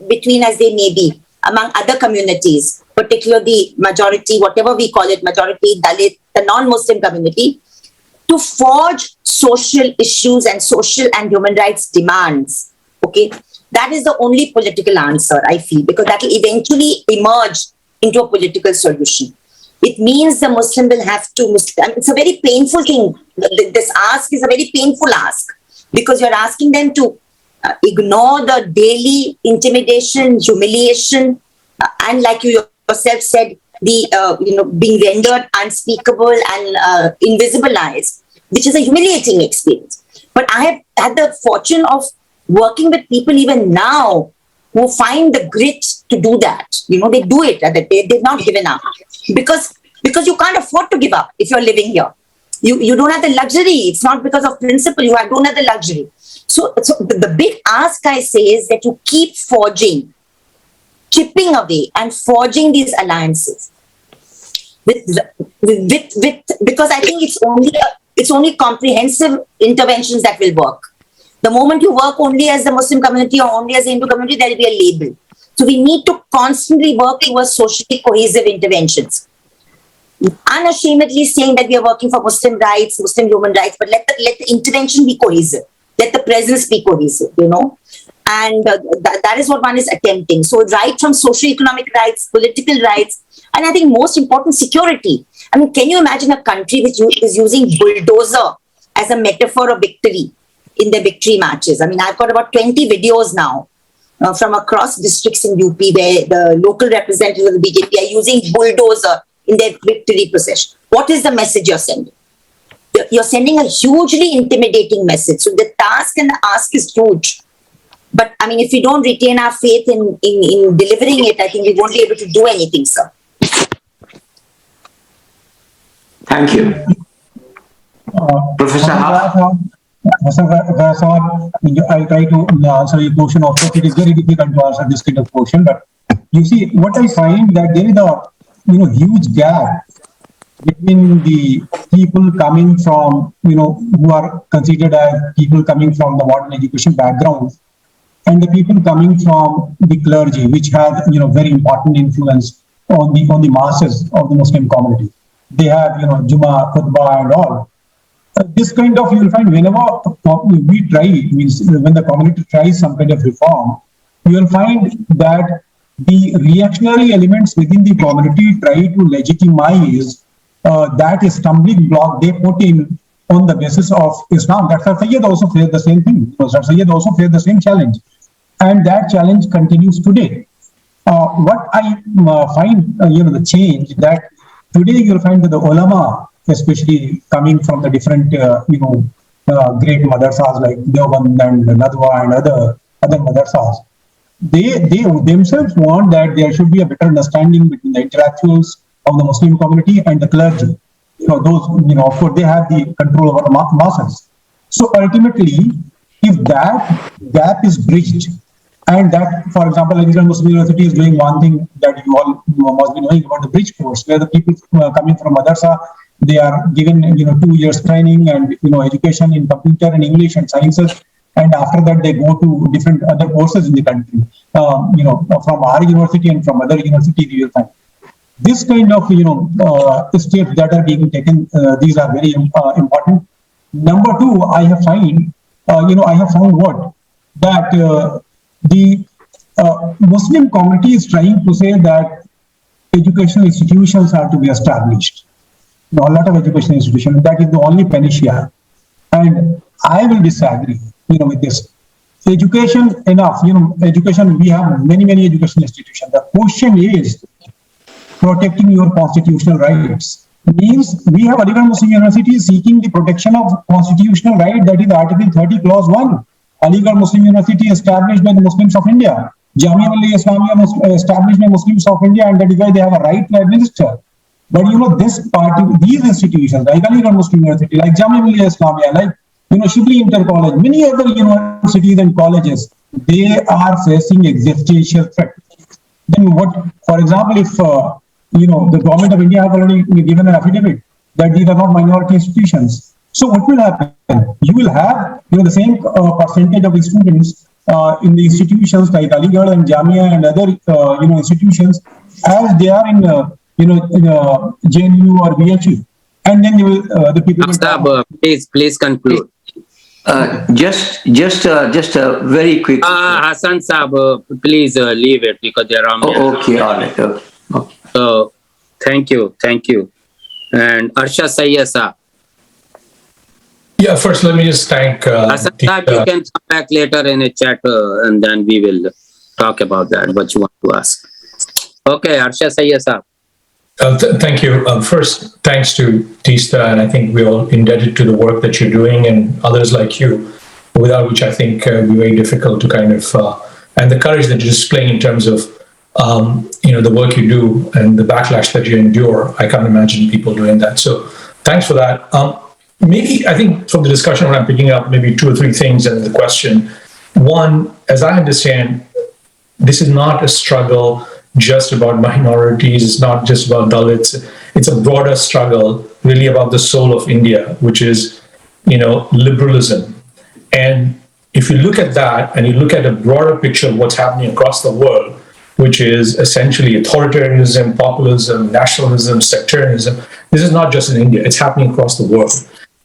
between as they may be, among other communities, particularly majority, whatever we call it, majority, Dalit, the non-Muslim community, to forge social issues and social and human rights demands. Okay, that is the only political answer, I feel, because that will eventually emerge into a political solution. It means the Muslim will have to, it's a very painful thing. This ask is a very painful ask, because you're asking them to ignore the daily intimidation, humiliation, and like you yourself said, the being rendered unspeakable and invisibilized, which is a humiliating experience. But I have had the fortune of working with people even now who find the grit to do that. They do it. They've not given up because you can't afford to give up if you're living here. You don't have the luxury. It's not because of principle. You don't have the luxury. So the big ask I say is that you keep forging, chipping away and forging these alliances with because I think it's only comprehensive interventions that will work. The moment you work only as the Muslim community or only as the Hindu community, there will be a label. So we need to constantly work towards socially cohesive interventions. Unashamedly saying that we are working for Muslim rights, Muslim human rights, but let the intervention be cohesive. Let the presence be cohesive, And that is what one is attempting. So right from socio-economic rights, political rights, and I think most important, security. I mean, can you imagine a country which is using bulldozer as a metaphor of victory in their victory matches? I mean, I've got about 20 videos now from across districts in UP where the local representatives of the BJP are using bulldozer in their victory procession. What is the message you're sending? You're sending a hugely intimidating message. So the task and the ask is huge. But I mean, if we don't retain our faith in delivering it, I think we won't be able to do anything, sir. Thank you. Professor Haque? I'll try to answer your question. Of course, it is very difficult to answer this kind of question. But you see, what I find that there is a huge gap between the people coming from, who are considered as people coming from the modern education background and the people coming from the clergy, which have, very important influence on the masses of the Muslim community. They have, Juma, Khutbah and all. This kind of, you will find whenever we try, means when the community tries some kind of reform, you will find that the reactionary elements within the community try to legitimize that is stumbling block they put in on the basis of Islam. Dr. Sayyid also faced the same thing. Dr. Sayyid also faced the same challenge. And that challenge continues today. What I find, the change that today you'll find that the ulama, especially coming from the different, great madrasas like Deoband and Nadwa and other madrasas, they themselves want that there should be a better understanding between the intellectuals of the Muslim community and the clergy. Those, of course, they have the control over the masses. So ultimately, if that gap is bridged, and that, for example, Aligarh Muslim University is doing one thing that you all must be knowing about the bridge course, where the people coming from madrasa, they are given 2 years training and education in computer and English and sciences, and after that they go to different other courses in the country, from our university and from other universities you will find. This kind of steps that are being taken, these are very important. Number two, I have found what that the Muslim community is trying to say that educational institutions are to be established. A lot of educational institutions, that is the only panacea. And I will disagree, with this. Education enough, education, we have many educational institutions. The question is protecting your constitutional rights. Means we have Aligarh Muslim University seeking the protection of constitutional right, that is Article 30, Clause 1. Aligarh Muslim University established by the Muslims of India. Jamia Millia Islamia established by Muslims of India, and that is why they have a right to administer. But these institutions like Aligarh Muslim University, like Jamia Millia Islamia, like Shibli Inter College, many other universities and colleges, they are facing existential threat. Then what? For example, if the government of India has already given an affidavit that these are not minority institutions. So what will happen? You will have the same percentage of the students in the institutions like Aligarh and Jamia and other institutions as they are in JNU or BHU, and then the people. Please conclude. Just a very quick. Hassan Saab, please leave it because there are. Okay, all right. Okay. Thank you. And Arsha Sayyasa. Yeah, first let me just thank Asad, you can come back later in a chat and then we will talk about that, what you want to ask. Okay, Arsha Sayyid Saab. Thank you. First, thanks to Teesta, and I think we're all indebted to the work that you're doing and others like you, without which I think it would be very difficult to kind of, and the courage that you're displaying in terms of, the work you do and the backlash that you endure. I can't imagine people doing that. So thanks for that. Maybe, I think from the discussion, what I'm picking up, maybe two or three things in the question. One, as I understand, this is not a struggle just about minorities, it's not just about Dalits, it's a broader struggle really about the soul of India, which is, liberalism. And if you look at that and you look at a broader picture of what's happening across the world, which is essentially authoritarianism, populism, nationalism, sectarianism, this is not just in India, it's happening across the world.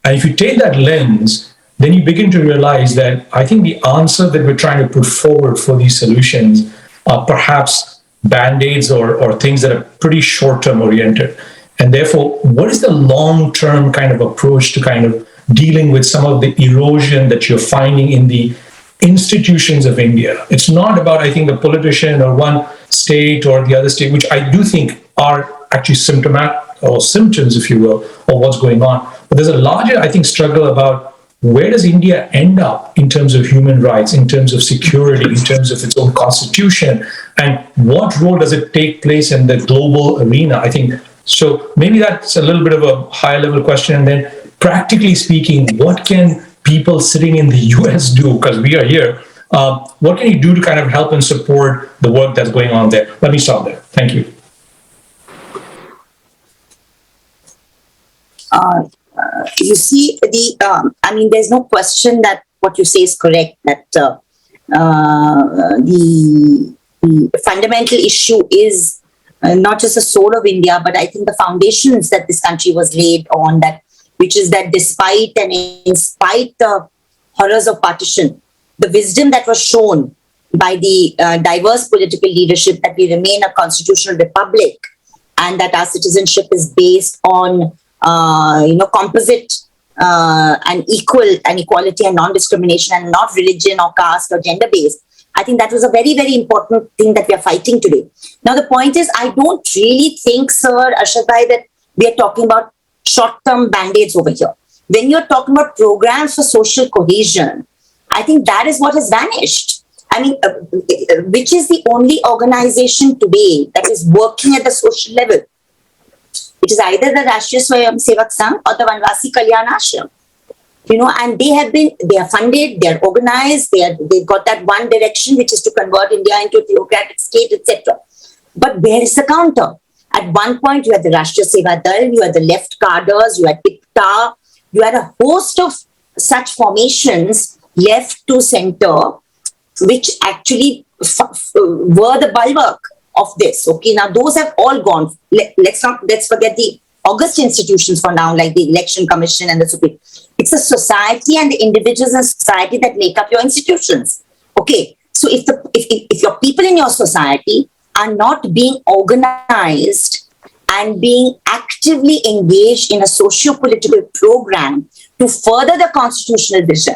And if you take that lens, then you begin to realize that I think the answer that we're trying to put forward for these solutions are perhaps band-aids or things that are pretty short-term oriented. And therefore, what is the long-term kind of approach to kind of dealing with some of the erosion that you're finding in the institutions of India? It's not about, I think, the politician or one state or the other state, which I do think are actually symptomatic or symptoms, if you will, of what's going on. But there's a larger, I think, struggle about where does India end up in terms of human rights, in terms of security, in terms of its own constitution, and what role does it take place in the global arena? I think, so maybe that's a little bit of a higher level question. And then practically speaking, what can people sitting in the US do, because we are here, what can you do to kind of help and support the work that's going on there? Let me stop there. Thank you. You see, there's no question that what you say is correct, that the fundamental issue is not just the soul of India, but I think the foundations that this country was laid on, which is that despite and in spite the horrors of partition, the wisdom that was shown by the diverse political leadership that we remain a constitutional republic and that our citizenship is based on composite and equality and non-discrimination and not religion or caste or gender-based. I think that was a very, very important thing that we are fighting today. Now, the point is, I don't really think, Sir Arshad Bhai, that we are talking about short-term band-aids over here. When you're talking about programs for social cohesion, I think that is what has vanished. Which is the only organization today that is working at the social level? It is either the Rashtriya Swayam Sevak Sangh or the Vanvasi Kalyan Ashram. And they are funded, they are organized, they've got that one direction, which is to convert India into a theocratic state, etc. But where is the counter? At one point, you had the Rashtriya Seva Dal, you had the left cadres, you had Dept, you had a host of such formations, left to center, which actually were the bulwark of this. Okay, now those have all gone. Let's forget the august institutions for now, like the Election Commission and the Supreme. It's the society and the individuals in society that make up your institutions. Okay, so if your people in your society are not being organized and being actively engaged in a socio-political program to further the constitutional vision,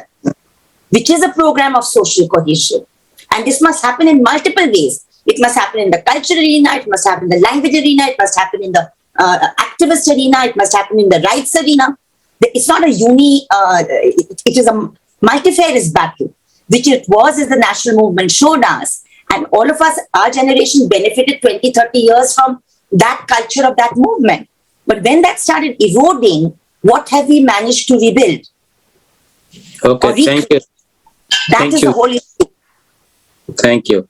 which is a program of social cohesion, and this must happen in multiple ways. It must happen in the cultural arena, it must happen in the language arena, it must happen in the activist arena, it must happen in the rights arena. It's not a it is a multifarious battle, which it was as the national movement showed us. And all of us, our generation, benefited 20, 30 years from that culture of that movement. But when that started eroding, what have we managed to rebuild? Okay, thank you. That is the whole issue. Thank you.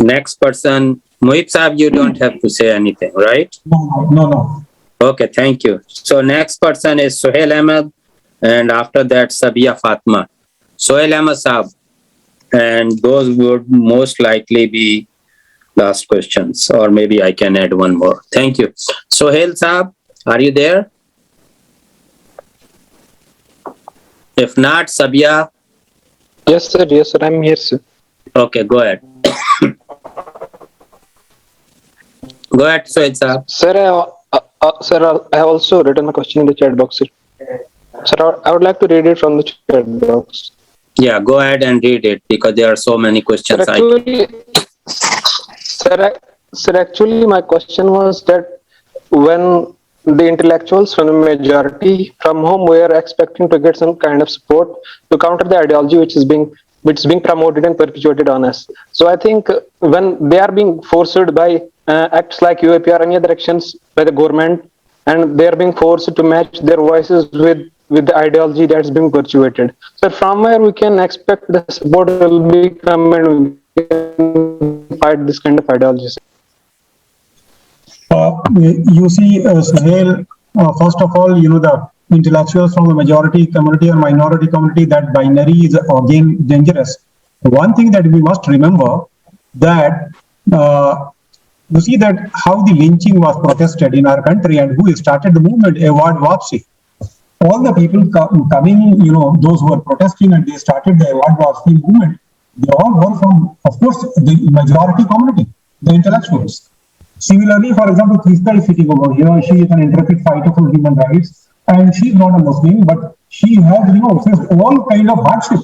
Next person, Mohib Saab, you don't have to say anything, right? No. Okay, thank you. So next person is Sohail Ahmed, and after that, Sabia Fatma. Sohail Ahmed Saab, and those would most likely be last questions, or maybe I can add one more. Thank you. Sohail Saab, are you there? If not, Sabia. Yes, sir, I'm here, sir. Okay, go ahead. Go ahead, Sohail Saab. Sir, I have also written a question in the chat box, sir. Sir, I would like to read it from the chat box. Yeah, go ahead and read it because there are so many questions. Sir, actually, my question was that when the intellectuals from the majority from whom we are expecting to get some kind of support to counter the ideology which is being promoted and perpetuated on us. So I think when they are being forced by acts like UAP or any other actions by the government, and they are being forced to match their voices with the ideology that's being perpetuated. So from where we can expect the support will be come and we can fight this kind of ideology. You see, Suhail, first of all, the intellectuals from the majority community or minority community, that binary is again dangerous. One thing that we must remember that you see that how the lynching was protested in our country and who started the movement, Award Wapsi. All the people coming, those who were protesting and they started the Award Wapsi movement, they all were from, of course, the majority community, the intellectuals. Similarly, for example, Teesta is sitting over here. She is an intrepid fighter for human rights, and she is not a Muslim, but she has, faced all kind of hardship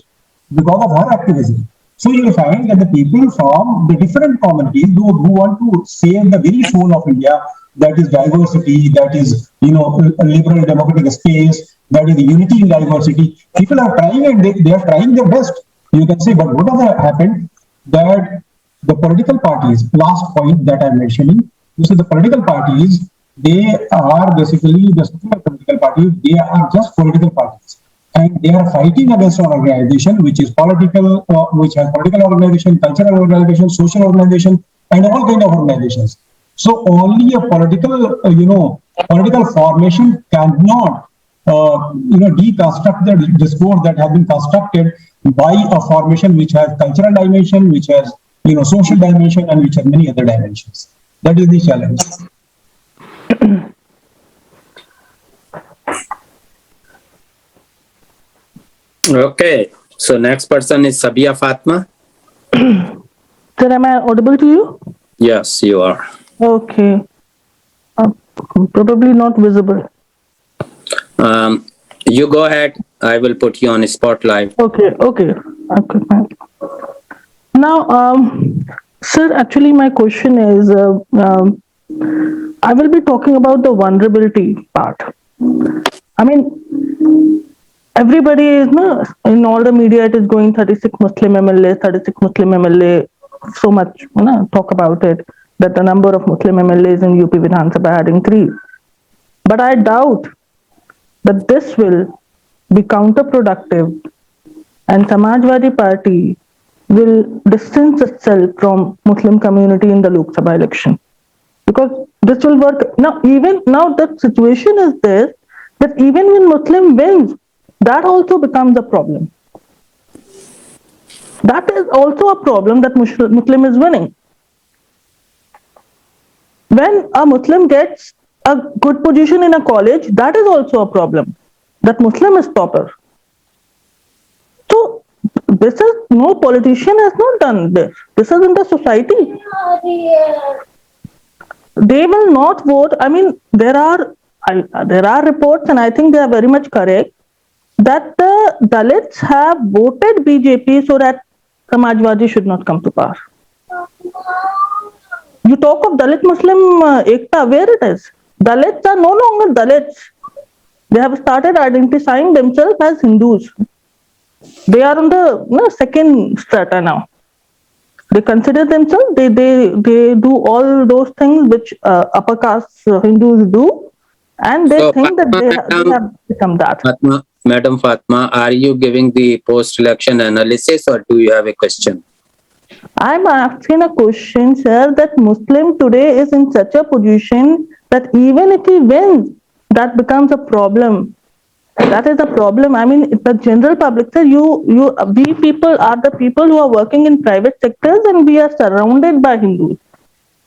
because of her activism. So you will find that the people from the different communities, those who want to save the very soul of India, that is diversity, that is, a liberal democratic space, that is unity in diversity. People are trying and they are trying their best. You can say, but what has happened that the political parties, last point that I'm mentioning, you see the political parties, they are basically the secular political parties, they are just political parties. And they are fighting against an organization which is political, which has political organization, cultural organization, social organization, and all kind of organizations. So only a political, political formation cannot, deconstruct the discourse that has been constructed by a formation which has cultural dimension, which has, social dimension, and which has many other dimensions. That is the challenge. Okay, so next person is Sabia Fatma. Sir, am I audible to you? Yes, you are. Okay. Probably not visible. You go ahead. I will put you on spotlight. Okay. Now, sir, actually, my question is, I will be talking about the vulnerability part. I mean, everybody is, in all the media, it is going 36 Muslim MLA, so much, talk about it, that the number of Muslim MLAs in UP Vidhan Sabha had increased. But I doubt that this will be counterproductive and Samajwadi Party will distance itself from Muslim community in the Lok Sabha election. Because this will work. Now, even now the situation is this, that even when Muslim wins, that also becomes a problem. That is also a problem that Muslim is winning. When a Muslim gets a good position in a college, that is also a problem, that Muslim is topper. So this is, no politician has not done this. This is in the society. They will not vote. I mean, there are reports, and I think they are very much correct, that the Dalits have voted BJP so that Samajwadi should not come to power. You talk of Dalit Muslim Ekta, where it is? Dalits are no longer Dalits. They have started identifying themselves as Hindus. They are on the second strata now. They consider themselves, they do all those things which upper caste Hindus do, and they think that they have become that. Madam Fatma, are you giving the post-election analysis or do you have a question? I'm asking a question, sir, that Muslim today is in such a position that even if he wins, that becomes a problem. That is a problem. I mean, the general public, sir, we people are the people who are working in private sectors and we are surrounded by Hindus.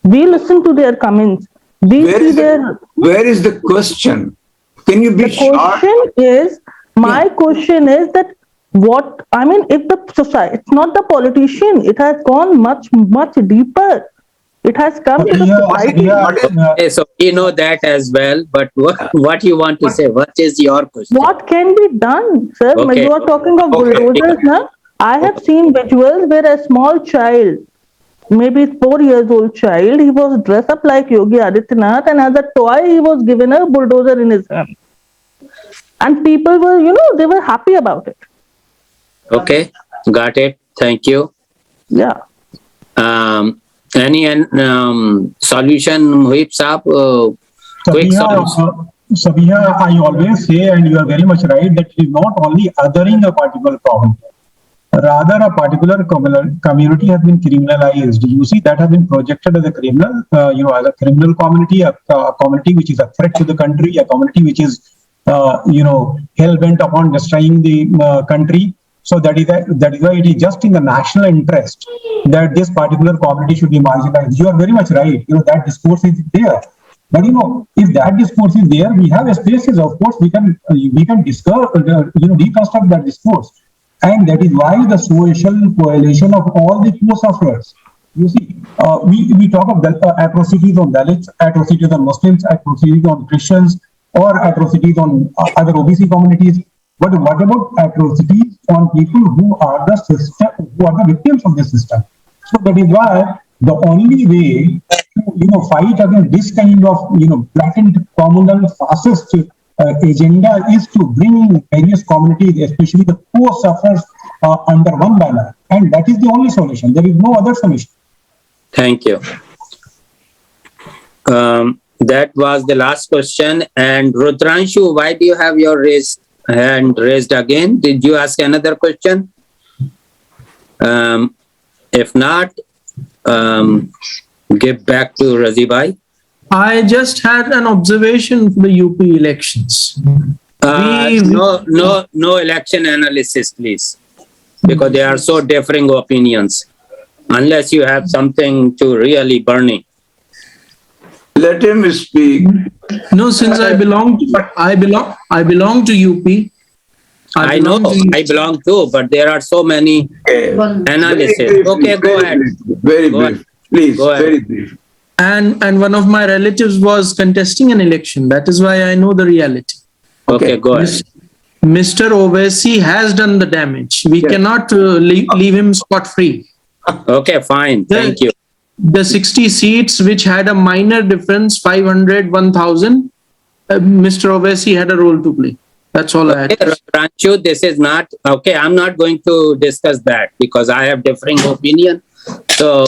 We listen to their comments. Where is the question? Can you be short? My question is that if the society, it's not the politician, it has gone much, much deeper. It has come to the society. Okay, so we know that as well, but what you want to say? What is your question? What can be done, sir? Okay. You are talking of bulldozers now. I have seen visuals where a small child, maybe 4 years old child, he was dressed up like Yogi Adityanath, and as a toy, he was given a bulldozer in his hand. And people were, they were happy about it. Okay, got it. Thank you. Yeah. Any solution, Mohib Saab? Quick solution. Sabiha, I always say, and you are very much right, that it is not only othering a particular problem. Rather, a particular community has been criminalized. You see, that has been projected as a criminal, as a criminal community, a community which is a threat to the country, a community which is, hell-bent upon destroying the country. So that is why it is just in the national interest that this particular community should be marginalized. You are very much right. That discourse is there. But if that discourse is there, we have spaces. Of course, we can discuss, deconstruct that discourse. And that is why the social coalition of all the poor sufferers. You see, we talk of atrocities on Dalits, atrocities on Muslims, atrocities on Christians, or atrocities on other OBC communities. But what about atrocities on people who are the system, who are the victims of the system? So that is why the only way to fight against this kind of blatant communal fascist agenda is to bring various communities, especially the poor sufferers, under one banner, and that is the only solution. There is no other solution. Thank you. That was the last question. And Rudranshu, why do you have your hand raised again? Did you ask another question? If not, give back to Razibai. I just had an observation for the UP elections. No election analysis, please, because there are so differing opinions. Unless you have something to really burning. Let him speak. No, since I belong to UP. I know I belong too, but there are so many analysis. Okay, go ahead. Very brief, please. Go ahead. Very brief. And one of my relatives was contesting an election. That is why I know the reality. Okay, go ahead. Mr. Owaisi has done the damage. We cannot leave him scot-free. Okay, fine. Thank you. The 60 seats which had a minor difference, 500, 1,000, Mr. Owaisi had a role to play. That's all I had. Ranchu, this is not, okay, I'm not going to discuss that because I have differing opinion. So,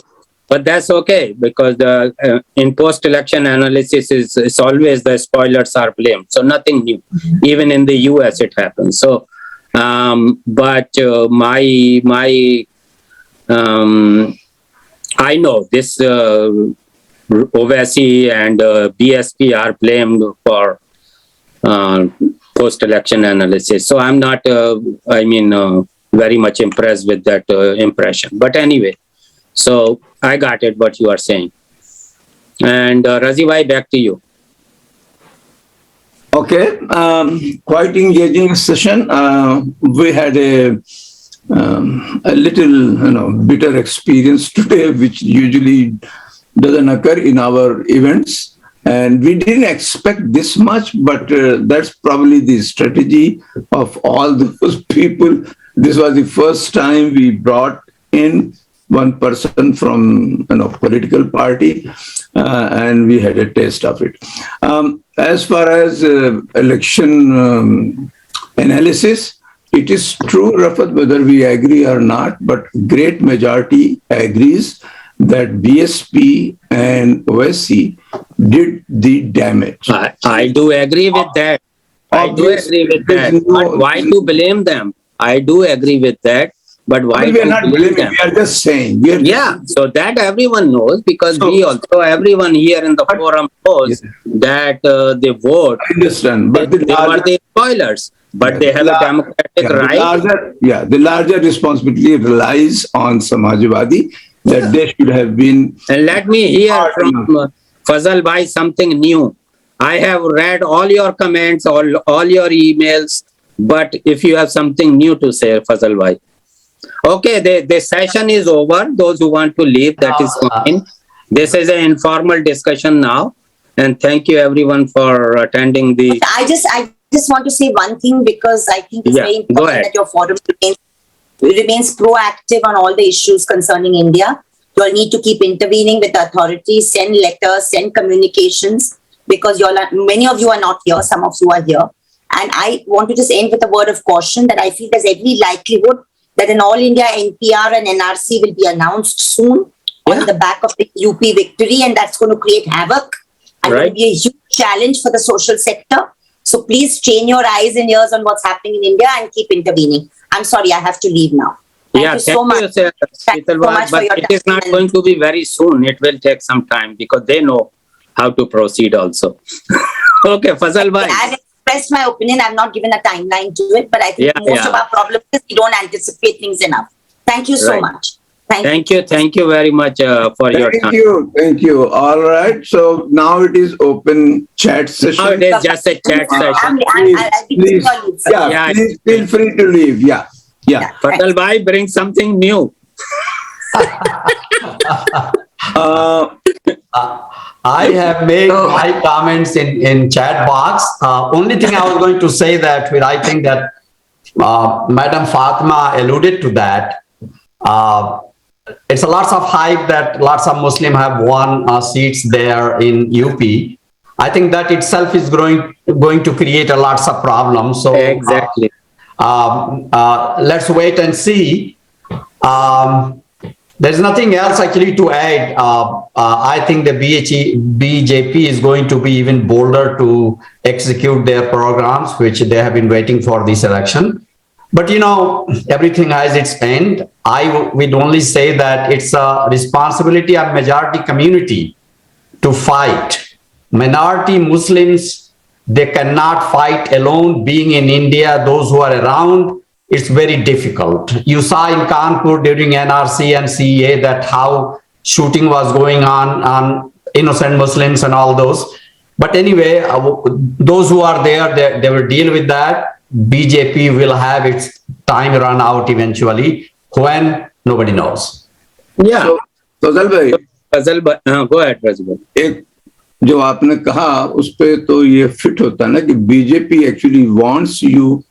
but that's okay because the in post-election analysis is always the spoilers are blamed. So nothing new. Even in the US it happens. So, I know this Owaisi and BSP are blamed for post-election analysis. So I'm not, very much impressed with that impression. But anyway, so I got it, what you are saying. And Razibhai, back to you. Okay, quite engaging session. We had a little, bitter experience today, which usually doesn't occur in our events. And we didn't expect this much, but that's probably the strategy of all those people. This was the first time we brought in one person from political party, and we had a taste of it. As far as election analysis, it is true, Rafat, whether we agree or not, but great majority agrees that BSP and OSC did the damage. I do agree with that. I do agree with that. But why to blame them? I do agree with that. But why we are not blaming them? We are just saying. So that everyone knows because everyone here in the forum knows that the vote. I understand. But they were the spoilers. But they have a democratic right. The larger responsibility relies on Samajwadi that they should have been. And let me hear from Fazal Bhai something new. I have read all your comments, all your emails, but if you have something new to say, Fazal Bhai. Okay, the session is over. Those who want to leave, that is fine. This is an informal discussion now, and thank you everyone for attending the. I just want to say one thing, because I think it's very important that your forum remains proactive on all the issues concerning India. You all need to keep intervening with the authorities, send letters, send communications, because many of you are not here, some of you are here. And I want to just end with a word of caution that I feel there's every likelihood that an All India NPR and NRC will be announced soon on the back of the UP victory, and that's going to create havoc and it will be a huge challenge for the social sector. So please train your eyes and ears on what's happening in India and keep intervening. I'm sorry, I have to leave now. Thank you so much. Setalvad, but it is not going to be very soon. It will take some time because they know how to proceed also. Okay, Fazal bhai. I've expressed my opinion. I've not given a timeline to it, but I think most of our problem is we don't anticipate things enough. Thank you so much. Thank you very much for your time. Thank you. All right. So now it is open chat session. Now it is just a chat session. Please feel free to leave. Yeah. Fazal bhai, bring something new. I have made my comments in chat box. Only thing I was going to say that I think that Madam Fatima alluded to that. It's a lots of hype that lots of Muslims have won seats there in UP. I think that itself is going to create a lots of problems. So exactly. Let's wait and see. There's nothing else actually to add. I think the BJP is going to be even bolder to execute their programs, which they have been waiting for this election. But everything has its end. I would only say that it's a responsibility of majority community to fight. Minority Muslims, they cannot fight alone. Being in India, those who are around, it's very difficult. You saw in Kanpur during NRC and CEA that how shooting was going on innocent Muslims and all those. But anyway, those who are there, they will deal with that. BJP will have its time run out eventually. When? Nobody knows. Yeah. So, Fazal bhai, go ahead, Fazal. एक जो आपने कहा उस पे तो ये fit होता है ना कि BJP actually wants you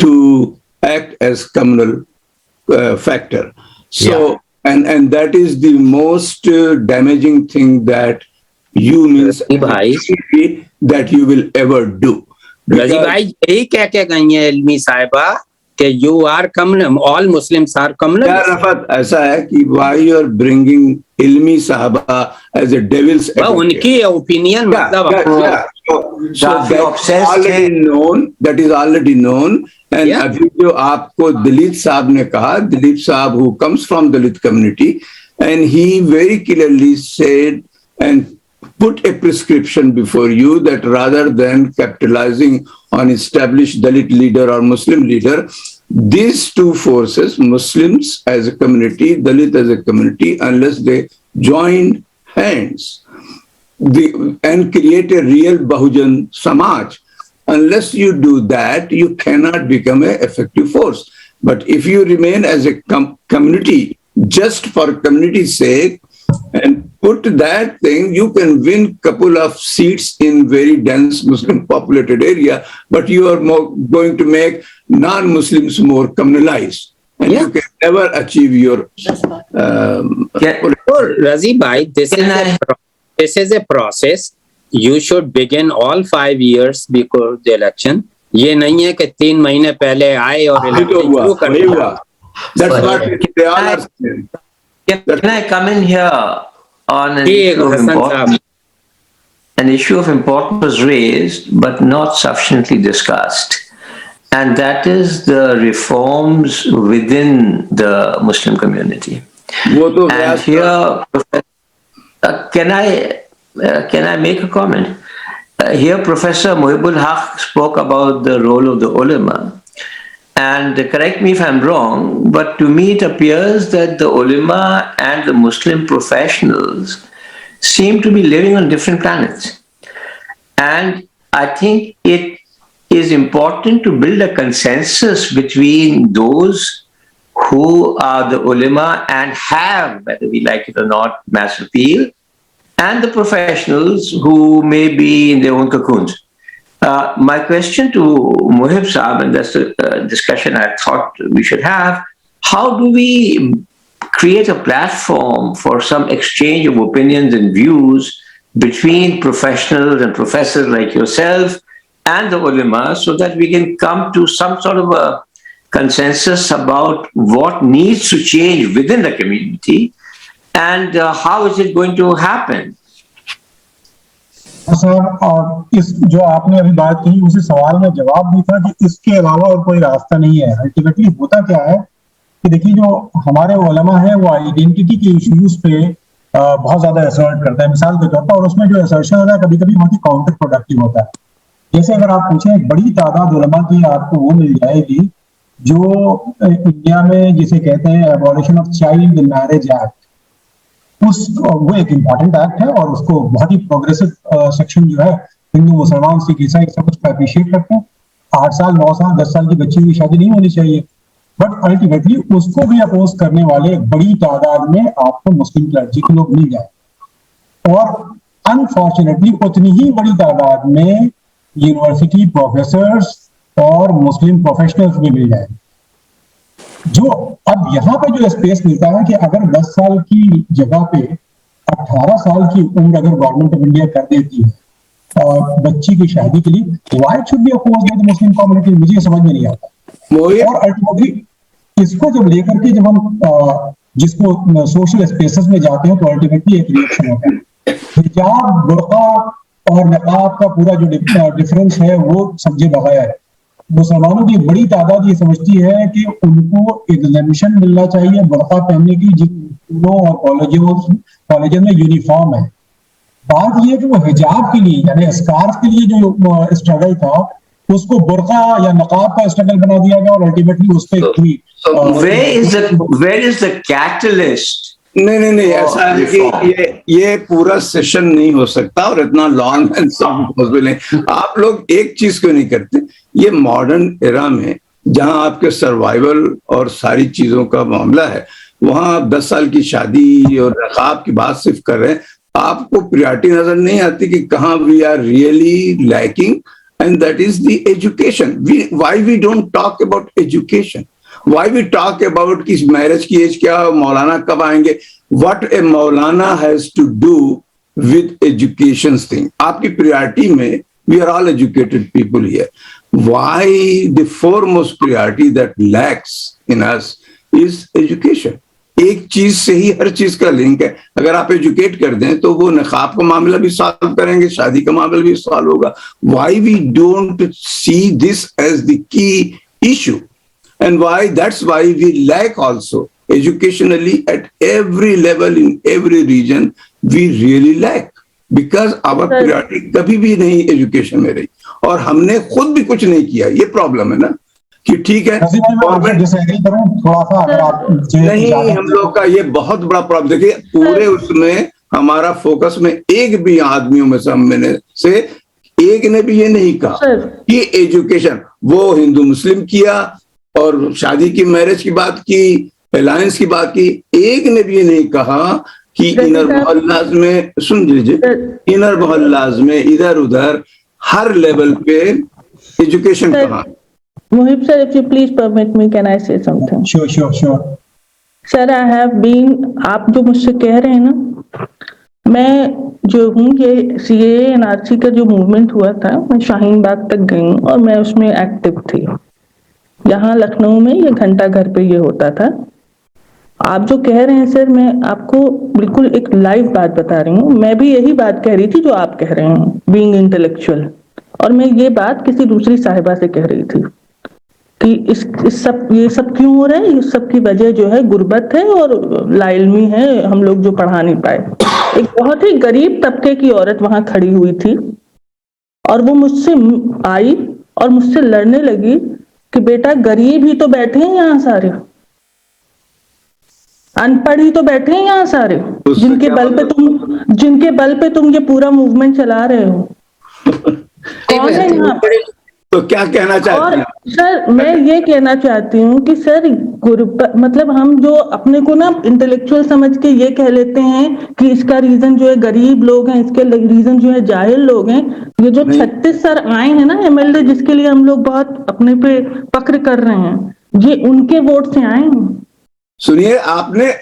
to act as communal factor. So, and that is the most damaging thing that you means that you will ever do. Razi bhai, यही कह के गई है इल्मी साहिबा कि you are communal, all Muslims are communal. क्या रफत ऐसा है कि why you are bringing इल्मी साहिबा as a devil's advocate? उनकी opinion मतलब So that is already known. And अभी जो आपको दिलीप साहब ने कहा, दिलीप साहब who comes from Dalit community, and he very clearly said and put a prescription before you that rather than capitalizing on established Dalit leader or Muslim leader, these two forces, Muslims as a community, Dalit as a community, unless they join hands and create a real Bahujan Samaj, unless you do that, you cannot become an effective force. But if you remain as a community, just for community's sake, and put that thing, you can win couple of seats in very dense Muslim populated area, but you are going to make non-Muslims more communalized. And you can never achieve your... Razi bhai, this is a process. You should begin all 5 years before the election. ये नहीं है कि 3 महीने पहले आए और election शुरू कर दिया. That's what they all are saying. Can I come in here on an issue of importance was raised but not sufficiently discussed, and that is the reforms within the Muslim community. And here, can I make a comment? Here, Professor Mohibul Haque spoke about the role of the ulama. And correct me if I'm wrong, but to me it appears that the ulama and the Muslim professionals seem to be living on different planets. And I think it is important to build a consensus between those who are the ulama and have, whether we like it or not, mass appeal, and the professionals who may be in their own cocoons. My question to Mohib Saab, and that's the discussion I thought we should have, how do we create a platform for some exchange of opinions and views between professionals and professors like yourself and the ulama, so that we can come to some sort of a consensus about what needs to change within the community, and how is it going to happen? Sir, इस जो आपने अभी बात की उसी सवाल में जवाब भी था कि इसके अलावा और कोई रास्ता नहीं है। अल्टीमेटली होता क्या है कि देखिए, जो हमारे उलमा है वो आइडेंटिटी के इश्यूज पे बहुत ज्यादा असर्ट करता है, मिसाल के तौर पर, और उसमें जो असर्शन होता है कभी कभी बहुत ही काउंटर प्रोडक्टिव होता है। जैसे अगर आप पूछें, एक बड़ी तादाद उलमा की आपको वो मिल जाएगी जो इंडिया में जिसे कहते हैं abolition of child marriage act, वो एक इम्पॉर्टेंट एक्ट है और उसको बहुत ही प्रोग्रेसिव सेक्शन जो है हिंदू मुसलमान सिख ईसाई सब कुछ अप्रिशिएट करते हैं। 8 साल 9 साल 10 साल की बच्ची की शादी नहीं होनी चाहिए, बट अल्टीमेटली उसको भी अपोज करने वाले बड़ी तादाद में आपको मुस्लिम क्लर्जी के लोग मिल जाए, और अनफॉर्चुनेटली उतनी ही बड़ी तादाद में यूनिवर्सिटी प्रोफेसर्स और मुस्लिम प्रोफेशनल्स भी मिल जाए। जो अब यहाँ पे जो स्पेस मिलता है कि अगर 10 साल की जगह पे 18 साल की उम्र अगर गवर्नमेंट ऑफ इंडिया कर देती है और बच्ची की शादी के लिए, why should be opposed by the Muslim community, मुझे ये समझ में नहीं आता। और अल्टीमेटली इसको जब लेकर के जब हम जिसको सोशल स्पेसेस में जाते हैं तो अल्टीमेटली एक रिएक्शन होता है। हिजाब, बुर्का और नकाब का पूरा जो डिफरेंस है वो समझे बगैर मुसलमानों की बड़ी तादाद ये समझती है कि उनको एग्जामिशन मिलना चाहिए बुर्का पहनने की, जिन स्कूलों और कॉलेजों में यूनिफॉर्म है। बात ये कि वो हिजाब के लिए यानी स्कार्फ के लिए जो स्ट्रगल था उसको बुर्का या नकाब का स्ट्रगल बना दिया गया और अल्टीमेटली उस पर where is the catalyst? नहीं, ऐसा है कि ये पूरा सेशन नहीं हो सकता और इतना लॉन्ग एंड पॉसिबल है। आप लोग एक चीज क्यों नहीं करते, ये मॉडर्न एरा में जहां आपके सर्वाइवल और सारी चीजों का मामला है, वहां आप 10 साल की शादी और नकाब की बात सिर्फ कर रहे हैं, आपको प्रायोरिटी नजर नहीं आती कि कहाँ we are really lacking, and that is the education. Why we don't talk about education, why we talk about कि मैरिज की एज क्या, मौलाना कब आएंगे, what a Maulana has to do with education thing। आपकी priority में we are all educated people here, why the foremost priority that lacks in us is education। एक चीज से ही हर चीज का लिंक है, अगर आप एजुकेट कर दें तो वो नकाब का मामला भी सॉल्व करेंगे, शादी का मामला भी सॉल्व होगा। why we don't see this as the key issue, and why that's why we lack also educationally at every level in every region, we really lack because our priority कभी भी नहीं education में रही और हमने खुद भी कुछ नहीं किया। ये प्रॉब्लम है ना कि ठीक है नहीं, हम लोग का ये बहुत बड़ा प्रॉब्लम। देखिए पूरे उसमें हमारा फोकस में एक भी आदमियों में से एक ने भी ये नहीं कहा कि एजुकेशन, वो हिंदू मुस्लिम किया और शादी की मैरिज की बात की, अलायंस की बात की, एक ने भी ये नहीं कहा कि इनर मोहल्लाज में, सुन लीजिए, इनर मोहल्लाज में इधर उधर हर लेवल पे एजुकेशन कहाँ। Mohib sir, if you please permit me, can I say something? Sure. Sir, I have been, आप जो मुझसे कह रहे हैं ना, मैं जो हूँ ये CAA NRC का जो मूवमेंट हुआ था, मैं शाहीन बाग तक गई हूँ और मैं उसमें एक्टिव थी। यहाँ लखनऊ में ये घंटा घर पे ये होता था। आप जो कह रहे हैं सर, मैं आपको बिल्कुल एक लाइव बात बता रही हूँ। मैं भी यही बात कह रही थी जो आप कह रहे हैं, बीइंग इंटेलेक्चुअल, और मैं ये बात किसी दूसरी साहिबा से कह रही थी कि ये सब क्यों हो रहा है। इस सब की वजह जो है गुर्बत है और लाइल्मी है, हम लोग जो पढ़ा नहीं पाए। एक बहुत ही गरीब तबके की औरत वहां खड़ी हुई थी और वो मुझसे आई और मुझसे लड़ने लगी कि बेटा गरीब ही तो बैठे हैं यहाँ सारे, अनपढ़ ही तो बैठे हैं यहाँ सारे, जिनके बल पे तुम ये पूरा मूवमेंट चला रहे हो। कौन है यहाँ? तो क्या कहना चाहते और हैं? सर मैं ये कहना चाहती हूँ कि सर मतलब हम जो अपने को ना इंटेलेक्चुअल समझ के ये कह लेते हैं कि इसका रीजन जो है गरीब लोग हैं, इसके रीजन जो है जाहिल लोग हैं। ये जो 36 सर आए हैं ना एमएलए, जिसके लिए हम लोग बहुत अपने पे फक्र कर रहे हैं, ये उनके वोट से आए हैं। सुनिए, आप मेरे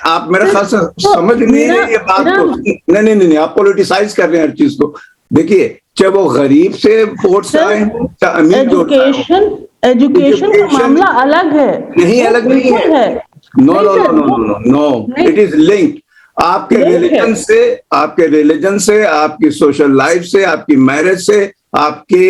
ख्याल से तो समझ नहीं रहे ये बात को। नहीं, आप पोलिटिसाइज कर रहे हैं हर चीज को। देखिए, चाहे वो गरीब से वोट से आए हो, चाहे अमीर वोट से आए हो, एजुकेशन का मामला अलग है। नहीं, अलग नहीं है। No no no no no no, it is linked. आपके रिलीजन से, आपकी सोशल लाइफ से, आपकी मैरिज से, आपके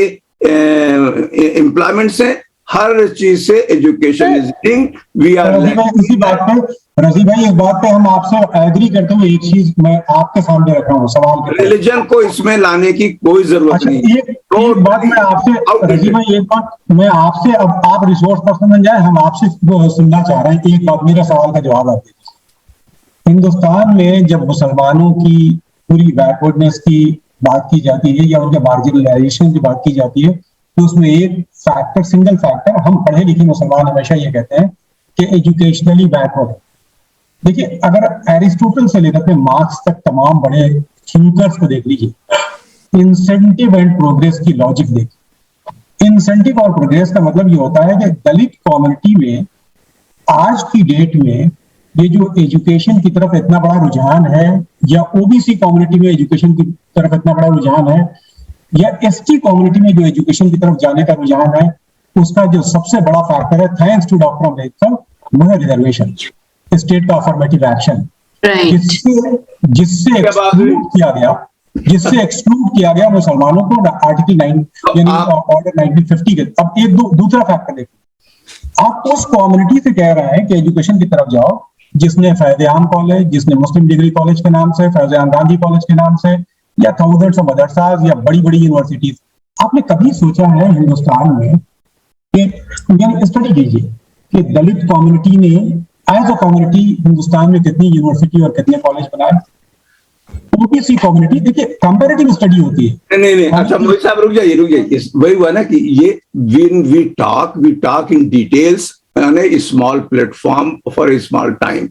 एम्प्लॉयमेंट से, हर चीज से education is linked. We are इसी बात पे रजी भाई, इस बात पे हम आपसे एग्री करते हुए एक चीज मैं आपके सामने रख रहा हूँ सवाल के। रिलीजन को इसमें लाने की कोई जरूरत नहीं। एक बात मैं आपसे रजी भाई, एक बात मैं आपसे, अब आप रिसोर्स पर्सन बन जाए, हम आपसे सुनना चाह रहे हैं। एक बात, मेरा सवाल का जवाब आप दीजिए। हिंदुस्तान में जब मुसलमानों की पूरी बैकवर्डनेस की बात की जाती है या उनके मार्जिनलाइजेशन की बात की जाती है, तो उसमें एक फैक्टर, सिंगल फैक्टर, हम पढ़े लिखे मुसलमान हमेशा ये कहते हैं कि एजुकेशनली बैकवर्ड। देखिए, अगर एरिस्टोटल से लेकर के मार्क्स तक तमाम बड़े थिंकर्स को देख लीजिए, इंसेंटिव एंड प्रोग्रेस की लॉजिक देखिए। इंसेंटिव और प्रोग्रेस का मतलब ये होता है कि दलित कम्युनिटी में आज की डेट में ये जो एजुकेशन की तरफ इतना बड़ा रुझान है, या ओबीसी कम्युनिटी में एजुकेशन की तरफ इतना बड़ा रुझान है, या एसटी कम्युनिटी में जो एजुकेशन की तरफ जाने का रुझान है, उसका जो सबसे बड़ा फैक्टर है, थैंक्स टू डॉक्टर अम्बेडकर, वो है रिजर्वेशन, स्टेट का अफर्मेटिव एक्शन, जिससे एक्सक्लूड किया गया मुसलमानों को आर्टिकल 9 यानी ऑर्डर 1950 के। अब एक दूसरा फैक्टर देखिए, आप उस कम्युनिटी से कह रहे हैं कि एजुकेशन की तरफ जाओ, जिसने फैज़ आम कॉलेज, जिसने मुस्लिम डिग्री कॉलेज के नाम से, फैज़ आम गांधी कॉलेज के नाम से, या थाउजेंड्स ऑफ मदरसाज या बड़ी बड़ी यूनिवर्सिटीज। आपने कभी सोचा है हिंदुस्तान में कि स्टडी कीजिए कि दलित कम्युनिटी ने एज अ कम्युनिटी हिंदुस्तान में कितनी यूनिवर्सिटी और कितने कॉलेज बनाए? ओबीसी कम्युनिटी, देखिए कंपैरेटिव स्टडी होती है। नहीं, अच्छा मोहित साहब रुक जाइए। वही हुआ ना कि ये we talk in details on a small platform for a small time.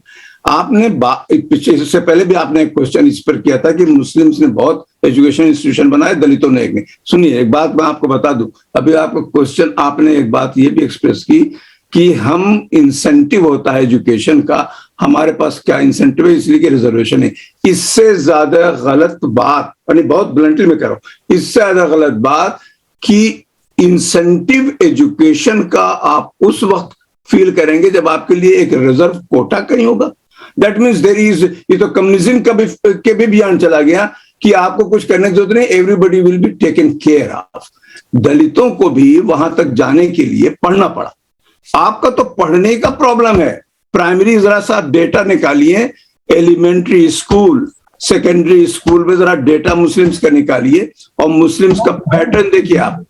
आपने पीछे, इससे पहले भी आपने एक क्वेश्चन इस पर किया था कि मुस्लिम्स ने बहुत एजुकेशन इंस्टीट्यूशन बनाए, दलितों ने एक नहीं। सुनिए, एक बात मैं आपको बता दूं, अभी आपका क्वेश्चन, आपने एक बात ये भी एक्सप्रेस की कि हम इंसेंटिव होता है एजुकेशन का, हमारे पास क्या इंसेंटिव है, इसलिए कि रिजर्वेशन है। इससे ज्यादा गलत बात, यानी बहुत ब्लंटली मैं कह रहा हूं, इससे ज्यादा गलत बात कि इंसेंटिव एजुकेशन का आप उस वक्त फील करेंगे जब आपके लिए एक रिजर्व कोटा कहीं होगा। दैट मीन्स देयर इज, ये तो कम्युनिज्म के भी बयान चला गया कि आपको कुछ करने की जरूरत नहीं, everybody will be taken care of. दलितों को भी वहां तक जाने के लिए पढ़ना पड़ा। आपका तो पढ़ने का प्रॉब्लम है। प्राइमरी जरा सा डेटा निकालिए, एलिमेंट्री स्कूल, सेकेंडरी स्कूल में जरा डेटा मुस्लिम्स का निकालिए और मुस्लिम्स का पैटर्न देखिए आप।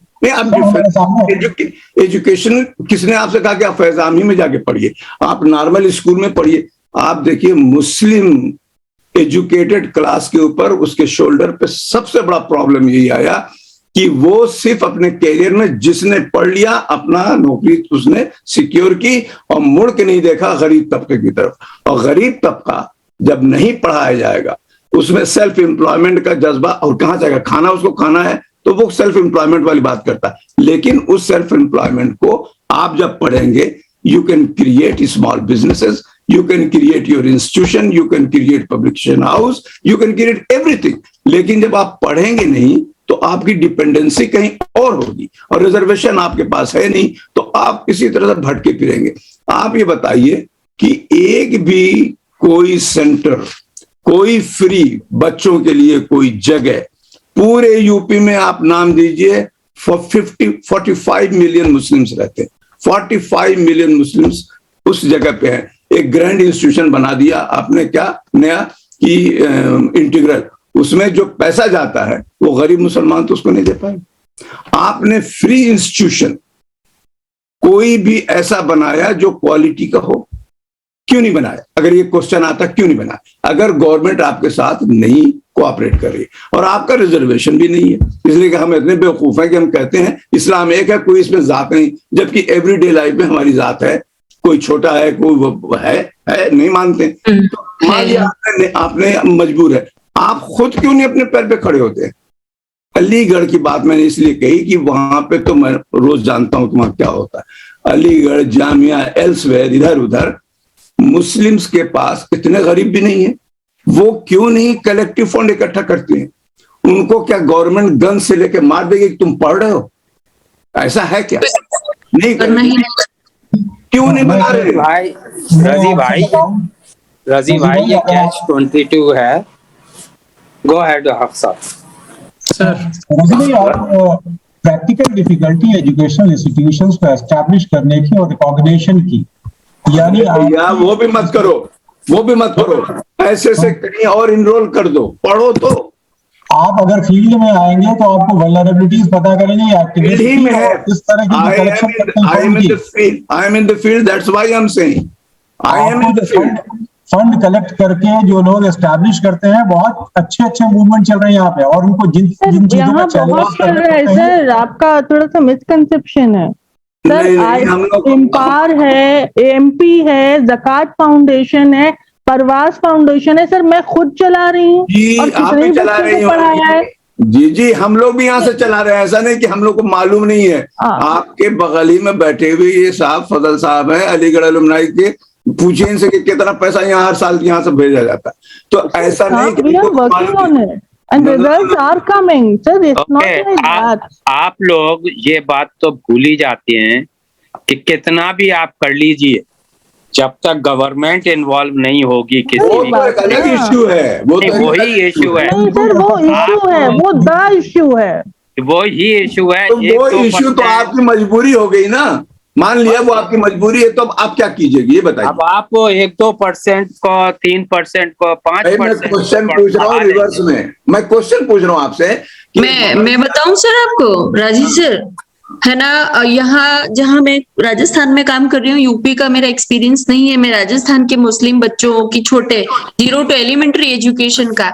एजुकेशन, किसने आपसे कहा कि आप फैज़ आम ही में जाके पढ़िए? आप नॉर्मल स्कूल में पढ़िए। आप देखिए, मुस्लिम एजुकेटेड क्लास के ऊपर उसके शोल्डर पे सबसे बड़ा प्रॉब्लम यही आया कि वो सिर्फ अपने कैरियर में जिसने पढ़ लिया, अपना नौकरी उसने सिक्योर की और मुड़ के नहीं देखा गरीब तबके की तरफ। और गरीब तबका जब नहीं पढ़ाया जाएगा, उसमें सेल्फ एम्प्लॉयमेंट का जज्बा, और कहां जाएगा, खाना उसको खाना है तो वो सेल्फ एम्प्लॉयमेंट वाली बात करता है। लेकिन उस सेल्फ एम्प्लॉयमेंट को आप जब पढ़ेंगे, you can create small businesses, you can create your institution, you can create publication house, you can create everything। लेकिन जब आप पढ़ेंगे नहीं तो आपकी डिपेंडेंसी कहीं और होगी, और रिजर्वेशन आपके पास है नहीं, तो आप इसी तरह से भटके फिरेंगे। आप ये बताइए कि एक भी कोई सेंटर, कोई फ्री बच्चों के लिए कोई जगह पूरे यूपी में आप नाम दीजिए, 45 मिलियन मुस्लिम्स रहते हैं, 45 मिलियन मुस्लिम्स उस जगह पे हैं। एक ग्रैंड इंस्टीट्यूशन बना दिया आपने, क्या नया कि इंटीग्रल, उसमें जो पैसा जाता है वो गरीब मुसलमान तो उसको नहीं दे पाए। आपने फ्री इंस्टीट्यूशन कोई भी ऐसा बनाया जो क्वालिटी का हो? क्यों नहीं बनाया? अगर ये क्वेश्चन आता, क्यों नहीं बनाया? अगर गवर्नमेंट आपके साथ नहीं कोऑपरेट कर रही है, और आपका रिजर्वेशन भी नहीं है। इसलिए कि हम इतने बेवकूफ हैं कि हम कहते हैं इस्लाम एक है, कोई इसमें जात नहीं, जबकि एवरीडे लाइफ में हमारी जात है। कोई छोटा है, कोई है नहीं मानते। तो मान लिया आपने मजबूर है, आप खुद क्यों नहीं अपने पैर पे खड़े होते? अलीगढ़ की बात मैंने इसलिए कही कि वहां पे तो मैं रोज जानता हूं कि वहां क्या होता है। अलीगढ़, जामिया, एल्सवेयर, इधर उधर मुस्लिम्स के पास इतने गरीब भी नहीं है, वो क्यों नहीं कलेक्टिव फंड इकट्ठा करते हैं? उनको क्या गवर्नमेंट गन से लेके मार देगी कि तुम पढ़ रहे हो? ऐसा है क्या? नहीं क्यों नहीं बता रहे भाई? रजी भाई ये कैच 22 है। Go ahead sir. रजी भाई, आप प्रैक्टिकल डिफिकल्टी एजुकेशनल इंस्टीट्यूशंस को एस्टैब्लिश करने की और रिकॉग्निशन की, यानी वो भी मत करो, वो भी मत करो, ऐसे से कहीं और इनरोल कर दो, पढ़ो तो। आप अगर फील्ड में आएंगे तो आपको वल्नरेबिलिटीज पता करेंगे, एक्टिविटी में है इस तरह की कलेक्शन करते हैं। I am in the field, that's why I'm saying I am in the field. Fund collect करके जो लोग एस्टैब्लिश करते हैं, बहुत अच्छे अच्छे मूवमेंट चल रहे हैं यहाँ पे, और उनको जिन चीजों का बहुत चल रहा है सर, आपका थोड़ा सा मिसकंसेप्शन है सर। इम्पार है, एएमपी है, ज़कात फाउंडेशन है, परवास फाउंडेशन है सर, मैं खुद चला रही हूँ और कितने बच्चों को पढ़ाया है। जी हम लोग भी यहाँ से चला रहे हैं, ऐसा नहीं कि हम लोग को मालूम नहीं है। आपके बगल ही में बैठे हुए ये साहब फजल साहब है अलीगढ़ अलुमनाई के, पूछिए इनसे कि कितना पैसा यहाँ हर साल यहाँ से भेजा जाता है। तो ऐसा नहीं कि And results are coming, sir. It's not like that. आप लोग ये बात तो भूल ही जाते हैं कि कितना भी आप कर लीजिए, जब तक गवर्नमेंट इन्वॉल्व नहीं होगी किसी वो तो एक अलग इश्यू है, वो तो वही इश्यू है। नहीं सर, वो इश्यू है, वो द इश्यू है, वो ही इश्यू है। तो वो इश्यू तो आपकी मजबूरी हो गई ना, मान लिया वो आपकी मजबूरी है, तो अब आप क्या कीजिएगा ये बताइए। अब आप 1-2% को, 3% को, 5%। मैं क्वेश्चन पूछ रहा हूँ रिवर्स में, मैं क्वेश्चन पूछ रहा हूँ आपसे। मैं बताऊं सर आपको, राजीव सर, है ना, यहाँ जहाँ मैं राजस्थान में काम कर रही हूँ, यूपी का मेरा एक्सपीरियंस नहीं है। मैं राजस्थान के मुस्लिम बच्चों की छोटे 0 to एलिमेंट्री एजुकेशन का,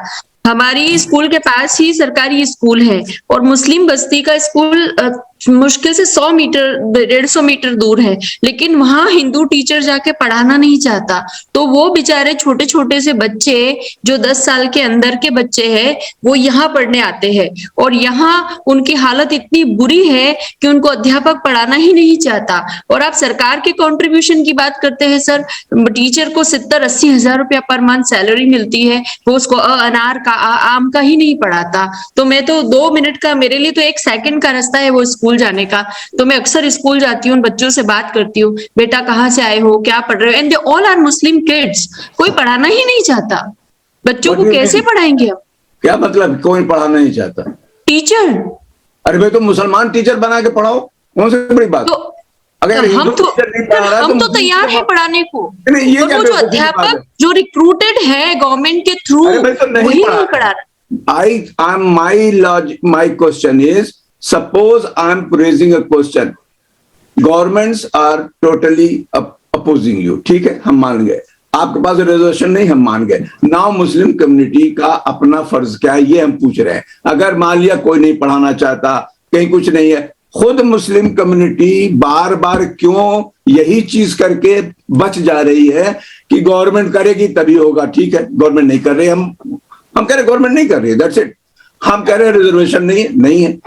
हमारी स्कूल के पास ही सरकारी स्कूल है और मुस्लिम बस्ती का स्कूल मुश्किल से 100 मीटर 150 मीटर दूर है, लेकिन वहां हिंदू टीचर जाके पढ़ाना नहीं चाहता। तो वो बेचारे छोटे छोटे से बच्चे जो 10 साल के अंदर के बच्चे हैं, वो यहाँ पढ़ने आते हैं और यहाँ उनकी हालत इतनी बुरी है कि उनको अध्यापक पढ़ाना ही नहीं चाहता। और आप सरकार के कंट्रीब्यूशन की बात करते हैं सर, टीचर को 70-80 हजार रुपया पर मंथ सैलरी मिलती है, वो उसको अनार का आम का ही नहीं पढ़ाता। तो मैं तो 2 मिनट का, मेरे लिए तो 1 सेकंड का रास्ता है वो स्कूल जाने का, तो मैं अक्सर स्कूल जाती हूँ, बच्चों से बात करती हूँ, बेटा कहाँ से आए हो, क्या पढ़ रहे हो, and they all are Muslim kids. कोई पढ़ाना ही नहीं चाहता, बच्चों को कैसे पढ़ाएंगे हम? क्या मतलब कोई पढ़ाना नहीं चाहता? टीचर, अरे भाई तो मुसलमान टीचर बना के पढ़ाओ, कौन सी बड़ी बात। तो अगर हम तो तैयार है पढ़ाने को, ये और वो जो अध्यापक जो रिक्रूटेड है गवर्नमेंट के थ्रू, वही नहीं पढ़ा रहा। My question is, suppose I am raising a question, governments are totally opposing you, ठीक है, हम मान गए, आपके पास रिजर्वेशन नहीं, हम मान गए। नाउ मुस्लिम कम्युनिटी का अपना फर्ज क्या है ये हम पूछ रहे हैं। अगर मान लिया कोई नहीं पढ़ाना चाहता, कहीं कुछ नहीं है, खुद मुस्लिम कम्युनिटी बार बार क्यों यही चीज करके बच जा रही है कि गवर्नमेंट करेगी तभी होगा। ठीक है, गवर्नमेंट नहीं कर रही, हम कह रहे गवर्नमेंट नहीं कर रही है, दैट्स इट। हम कह रहे हैं रिजर्वेशन नहीं है।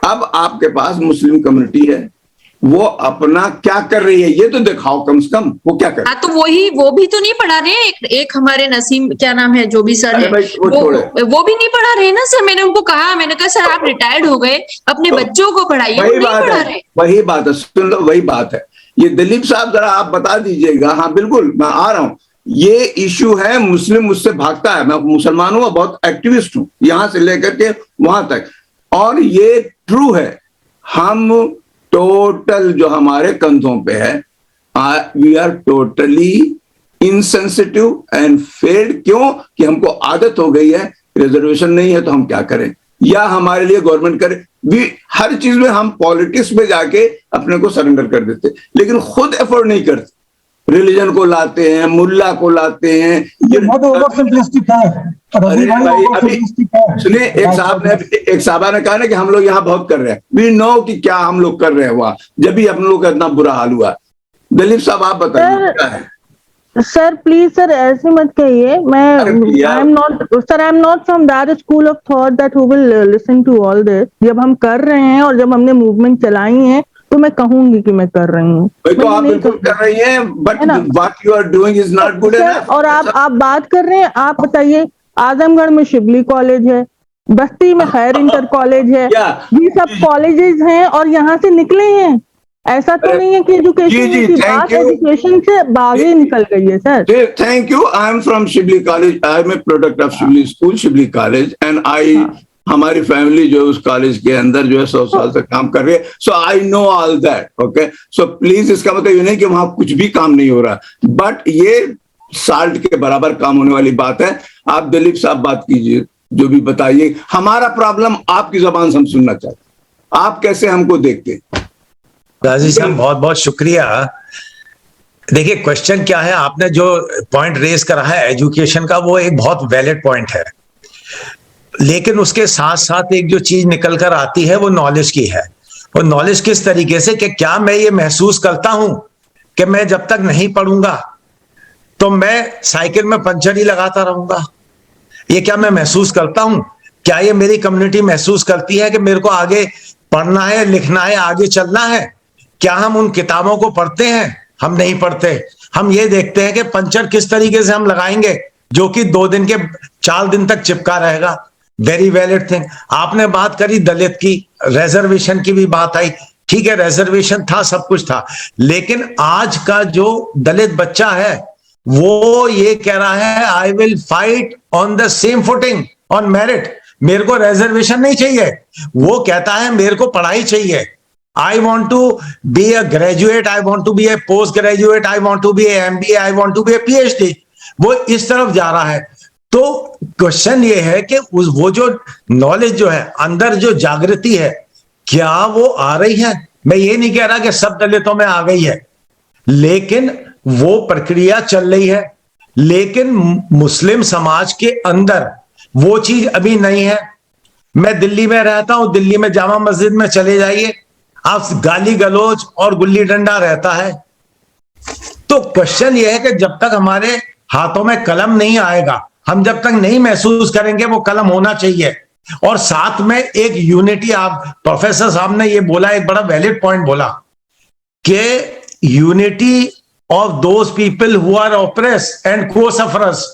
अब आपके पास मुस्लिम कम्युनिटी है, वो अपना क्या कर रही है ये तो दिखाओ कम से कम, वो क्या कर रही है। तो वो भी तो नहीं पढ़ा रहे। एक हमारे नसीम क्या नाम है जो भी सर है, वो भी नहीं पढ़ा रहे ना सर। मैंने उनको कहा, मैंने कहा सर आप रिटायर्ड हो गए, अपने बच्चों को पढ़ाइए। वही बात है, सुन लो, वही बात है। ये दिलीप साहब जरा आप बता दीजिएगा। हाँ बिल्कुल, मैं आ रहा हूँ। ये इश्यू है, मुस्लिम मुझसे भागता है, मैं मुसलमान हूँ, बहुत एक्टिविस्ट हूँ, यहां से लेकर के वहां तक, और ये ट्रू है। हम टोटल जो हमारे कंधों पे है, we are totally insensitive and failed. क्यों? कि हमको आदत हो गई है, रिजर्वेशन नहीं है तो हम क्या करें, या हमारे लिए गवर्नमेंट करे। हर चीज में हम पॉलिटिक्स में जाके अपने को सरेंडर कर देते, लेकिन खुद एफर्ट नहीं करते। रिलीजन को लाते हैं, मुल्ला को लाते हैं। ये बहुत ओवर सिंपलिस्टिक है। अरे भाई अभी सुनिए, एक साहबा ने कहा ना कि हम लोग यहाँ बहुत कर रहे हैं। वी नो कि क्या हम लोग कर रहे हैं वहां, जब भी हम लोग का इतना बुरा हाल हुआ। दलीप साहब आप बताइए क्या है। सर प्लीज सर ऐसे मत कहिए। मैं I am not from that school of thought that who will listen to all this. जब हम कर रहे हैं और जब हमने मूवमेंट चलाई है तो मैं कहूंगी कि मैं कर रही हूँ। तो आप बिल्कुल कर रही हैं, but what you are doing is not good enough. और आप बात कर रहे हैं, आप बताइए आजमगढ़ में शिबली कॉलेज है, बस्ती में खैर इंटर कॉलेज है, ये सब कॉलेजेस हैं और यहाँ से निकले हैं। ऐसा तो नहीं है कि एजुकेशन की बात एजुकेशन से आगे निकल गई है sir. Thank you. I am from Shibli college, I am a product of Shibli school, Shibli college, and I हमारी फैमिली जो उस कॉलेज के अंदर जो है 100 साल से काम कर रही है। So I know all that. Okay, so please इसका मतलब ये नहीं कि वहां कुछ भी काम नहीं हो रहा, बट ये साल्ट के बराबर काम होने वाली बात है। आप दिलीप साहब बात कीजिए, जो भी बताइए। हमारा प्रॉब्लम आपकी जबान से हम सुनना चाहते, आप कैसे हमको देखते। राजी साहब बहुत बहुत शुक्रिया। देखिए क्वेश्चन क्या है, आपने जो पॉइंट रेज करा है एजुकेशन का, वो एक बहुत वैलिड पॉइंट है, लेकिन उसके साथ साथ एक जो चीज निकल कर आती है वो नॉलेज की है। वो नॉलेज किस तरीके से कि क्या मैं ये महसूस करता हूं कि मैं जब तक नहीं पढ़ूंगा तो मैं साइकिल में पंचर ही लगाता रहूंगा। ये क्या मैं महसूस करता हूं? क्या ये मेरी कम्युनिटी महसूस करती है कि मेरे को आगे पढ़ना है, लिखना है, आगे चलना है? क्या हम उन किताबों को पढ़ते हैं? हम नहीं पढ़ते। हम ये देखते हैं कि पंचर किस तरीके से हम लगाएंगे जो कि 2 दिन के 4 दिन तक चिपका रहेगा। Very valid thing. आपने बात करी दलित की, रिजर्वेशन की भी बात आई। ठीक है, रिजर्वेशन था, सब कुछ था, लेकिन आज का जो दलित बच्चा है वो ये कह रहा है I will fight on the same footing on merit. मेरे को रिजर्वेशन नहीं चाहिए, वो कहता है मेरे को पढ़ाई चाहिए। I want to be a graduate, I want to be a post graduate, I want to be a MBA, I want to be a PhD। वो इस तरफ जा रहा है। तो क्वेश्चन ये है कि वो जो नॉलेज जो है, अंदर जो जागृति है, क्या वो आ रही है? मैं ये नहीं कह रहा कि सब दलितों में आ गई है, लेकिन वो प्रक्रिया चल रही है। लेकिन मुस्लिम समाज के अंदर वो चीज अभी नहीं है। मैं दिल्ली में रहता हूं, दिल्ली में जामा मस्जिद में चले जाइए, आप गाली गलौज और गुल्ली डंडा रहता है। तो क्वेश्चन यह है कि जब तक हमारे हाथों में कलम नहीं आएगा, हम जब तक नहीं महसूस करेंगे वो कलम होना चाहिए, और साथ में एक यूनिटी। आप प्रोफेसर साहब ने ये बोला, एक बड़ा वैलिड पॉइंट बोला कि unity of those people who are oppress and co-sufferers.